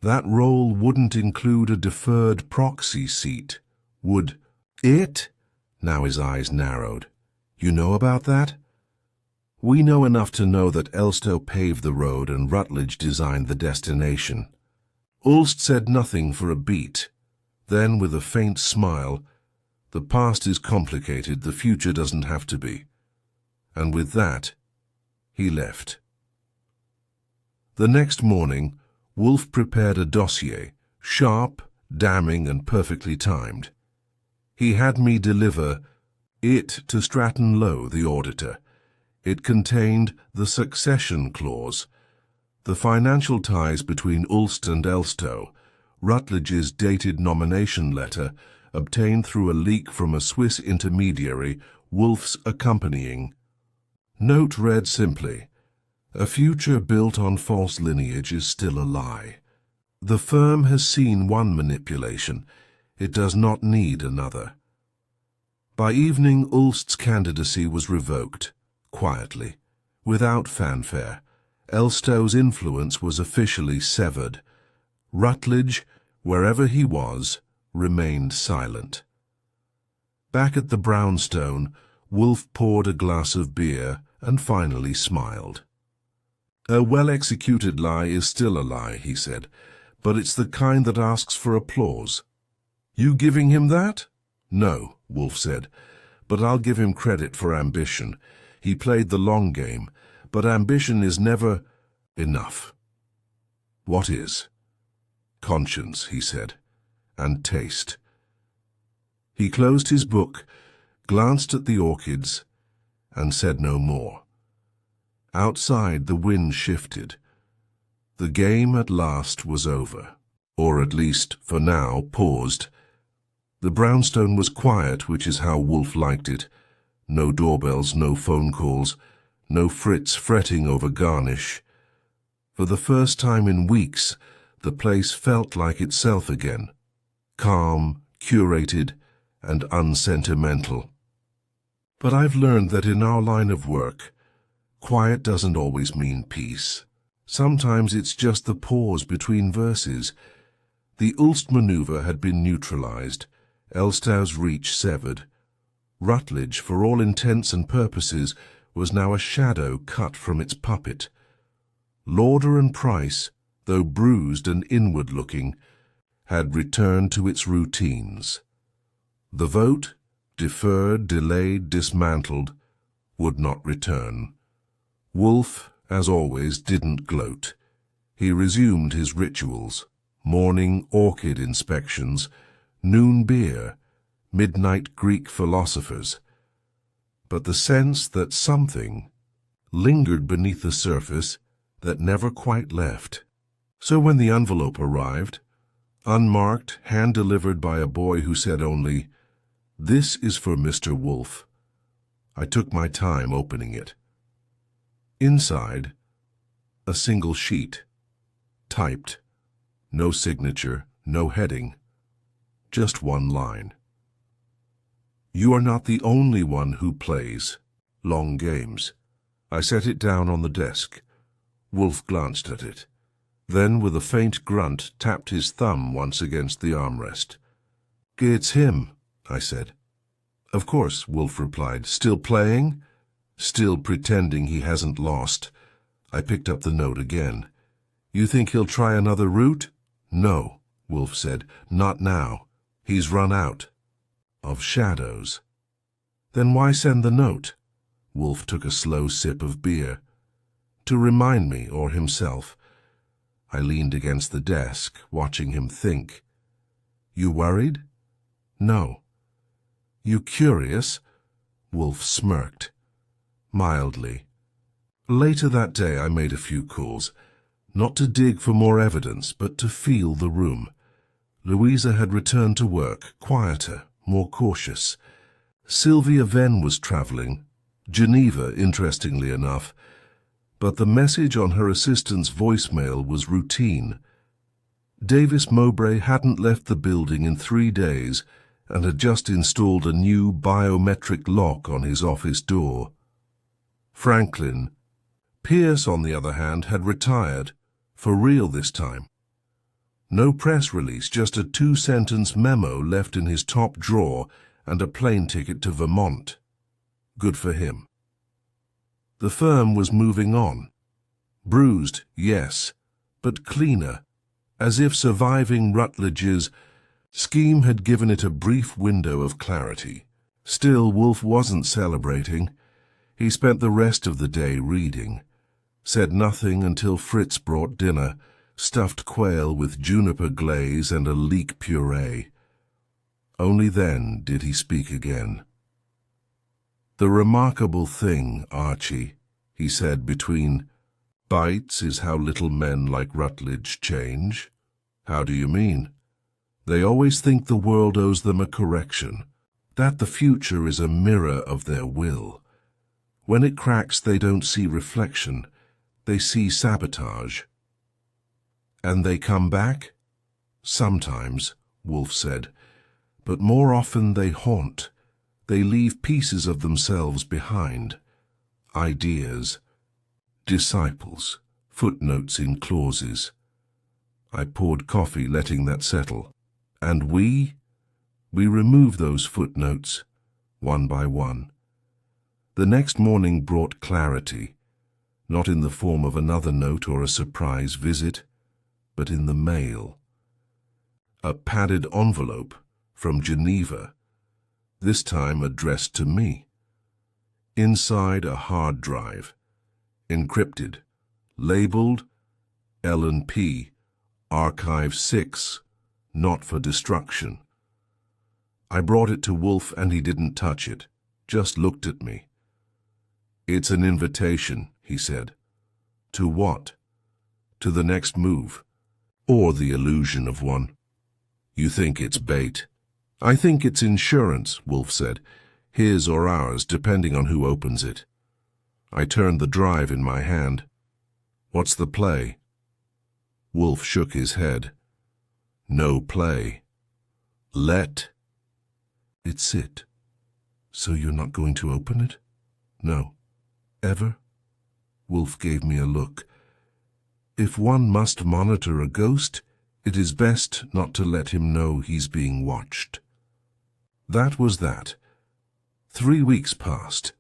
That role wouldn't include a deferred proxy seat, would it? Now his eyes narrowed. You know about that? We know enough to know that Elstow paved the road and Rutledge designed the destination. Ulst said nothing for a beat. Then, with a faint smile, the past is complicated, the future doesn't have to be. And with that, he left. The next morning, Wolfe prepared a dossier, sharp, damning, and perfectly timed. He had me deliver it to Stratton Lowe, the auditor. It contained the succession clause, the financial ties between Ulst and Elstow, Rutledge's dated nomination letter, obtained through a leak from a Swiss intermediary, Wolfe's accompanying. Note read simply, "A future built on false lineage is still a lie. The firm has seen one manipulation. It does not need another." By evening, Ulst's candidacy was revoked, quietly, without fanfare. Elstow's influence was officially severed. Rutledge, wherever he was, remained silent. Back at the brownstone, Wolfe poured a glass of beer and finally smiled. "A well-executed lie is still a lie," he said, "but it's the kind that asks for applause." "You giving him that?" "No," Wolfe said, "but I'll give him credit for ambition. He played the long game, but ambition is never enough." "What is?" "Conscience," he said, "and taste." He closed his book, glanced at the orchids, and said no more. Outside, the wind shifted. The game at last was over, or at least, for now, paused. The brownstone was quiet, which is how Wolfe liked it. No doorbells, no phone calls, no Fritz fretting over garnish. For the first time in weeks, the place felt like itself again, calm, curated, and unsentimental. But I've learned that in our line of work, quiet doesn't always mean peace. Sometimes it's just the pause between verses. The Ulst maneuver had been neutralized, Elstow's reach severed. Rutledge, for all intents and purposes, was now a shadow cut from its puppet. Lauder and Price, though bruised and inward-looking, had returned to its routines. The vote, deferred, delayed, dismantled, would not return. Wolfe, as always, didn't gloat. He resumed his rituals, morning orchid inspections, noon beer, midnight Greek philosophers. But the sense that something lingered beneath the surface that never quite left. So when the envelope arrived, unmarked, hand-delivered by a boy who said only, "This is for Mr. Wolfe," I took my time opening it. Inside, a single sheet, typed, no signature, no heading, just one line. "You are not the only one who plays long games." I set it down on the desk. Wolfe glanced at it, then with a faint grunt tapped his thumb once against the armrest. "It's him," I said. "Of course," Wolfe replied. "Still playing?" "Still pretending he hasn't lost." I picked up the note again. "You think he'll try another route?" "No," Wolfe said. "Not now. He's run out of shadows." "Then why send the note?" Wolfe took a slow sip of beer. "To remind me, or himself." I leaned against the desk, watching him think. "You worried?" "No." "You curious?" Wolfe smirked. Mildly. Later that day I made a few calls, not to dig for more evidence, but to feel the room. Louisa had returned to work, quieter, more cautious. Sylvia Venn was traveling, Geneva, interestingly enough, but the message on her assistant's voicemail was routine. Davis Mowbray hadn't left the building in 3 days and had just installed a new biometric lock on his office door. Franklin. Pierce, on the other hand, had retired, for real this time. No press release, just a 2-sentence memo left in his top drawer and a plane ticket to Vermont. Good for him. The firm was moving on. Bruised, yes, but cleaner, as if surviving Rutledge's scheme had given it a brief window of clarity. Still, Wolfe wasn't celebrating. He spent the rest of the day reading. Said nothing until Fritz brought dinner, stuffed quail with juniper glaze and a leek puree. Only then did he speak again. "The remarkable thing, Archie," he said between bites, "is how little men like Rutledge change." "How do you mean?" "They always think the world owes them a correction, that the future is a mirror of their will. When it cracks, they don't see reflection, they see sabotage." "And they come back?" "Sometimes," Wolfe said, "but more often they haunt. They leave pieces of themselves behind. Ideas, disciples, footnotes in clauses." I poured coffee, letting that settle. "And we remove those footnotes, one by one." The next morning brought clarity, not in the form of another note or a surprise visit, but in the mail. A padded envelope from Geneva, this time addressed to me. Inside, a hard drive, encrypted, labeled L&P, Archive 6, not for destruction. I brought it to Wolfe and he didn't touch it, just looked at me. "It's an invitation," he said. "To what?" "To the next move, or the illusion of one." "You think it's bait?" "I think it's insurance," Wolfe said. "His or ours, depending on who opens it." I turned the drive in my hand. "What's the play?" Wolfe shook his head. "No play. Let it sit." "So you're not going to open it?" "No." "Ever?" Wolfe gave me a look. "If one must monitor a ghost, it is best not to let him know he's being watched." That was that. 3 weeks passed.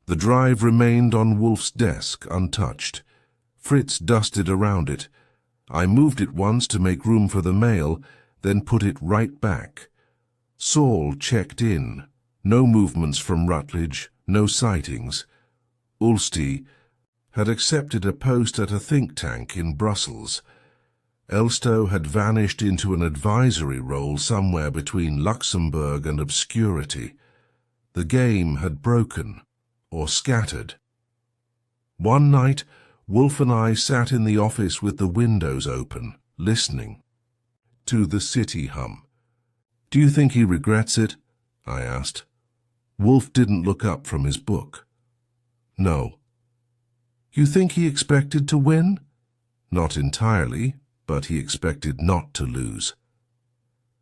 The drive remained on Wolfe's desk, untouched. Fritz dusted around it. I moved it once to make room for the mail, then put it right back. Saul checked in. No movements from Rutledge, no sightings. Ulsti had accepted a post at a think tank in Brussels. Elstow had vanished into an advisory role somewhere between Luxembourg and obscurity. The game had broken, or scattered. One night, Wolfe and I sat in the office with the windows open, listening to the city hum. "Do you think he regrets it?" I asked. Wolfe didn't look up from his book. "No." "You think he expected to win?" "Not entirely, but he expected not to lose."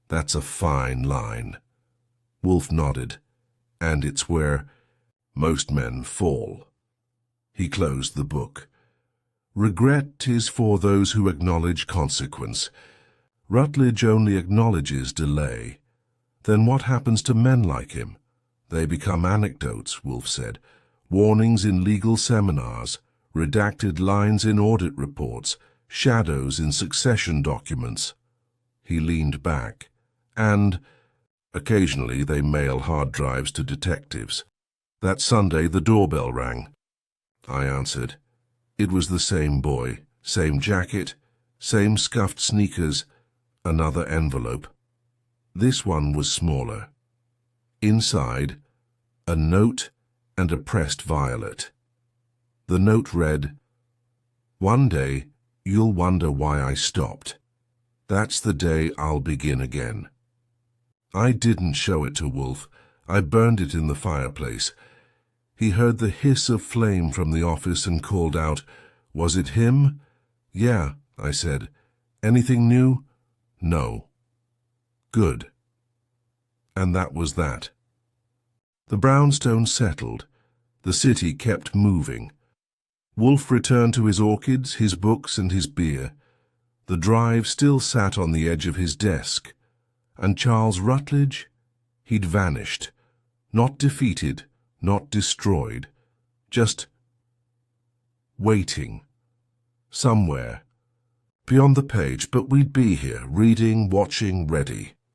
"That's a fine line." Wolfe nodded. "And it's where most men fall." He closed the book. "Regret is for those who acknowledge consequence. Rutledge only acknowledges delay. Then what happens to men like him? They become anecdotes," Wolfe said. "Warnings in legal seminars, redacted lines in audit reports, shadows in succession documents." He leaned back. "And occasionally they mail hard drives to detectives." That Sunday the doorbell rang. I answered. It was the same boy, same jacket, same scuffed sneakers, another envelope. This one was smaller. Inside, a note and a pressed violet. The note read, "One day, you'll wonder why I stopped. That's the day I'll begin again." I didn't show it to Wolfe. I burned it in the fireplace. He heard the hiss of flame from the office and called out, "Was it him?" "Yeah," I said. "Anything new?" "No." "Good." And that was that. The brownstone settled. The city kept moving. Wolfe returned to his orchids, his books, and his beer. The drive still sat on the edge of his desk. And Charles Rutledge? He'd vanished. Not defeated, not destroyed. Just waiting. Somewhere. Beyond the page, but we'd be here, reading, watching, ready.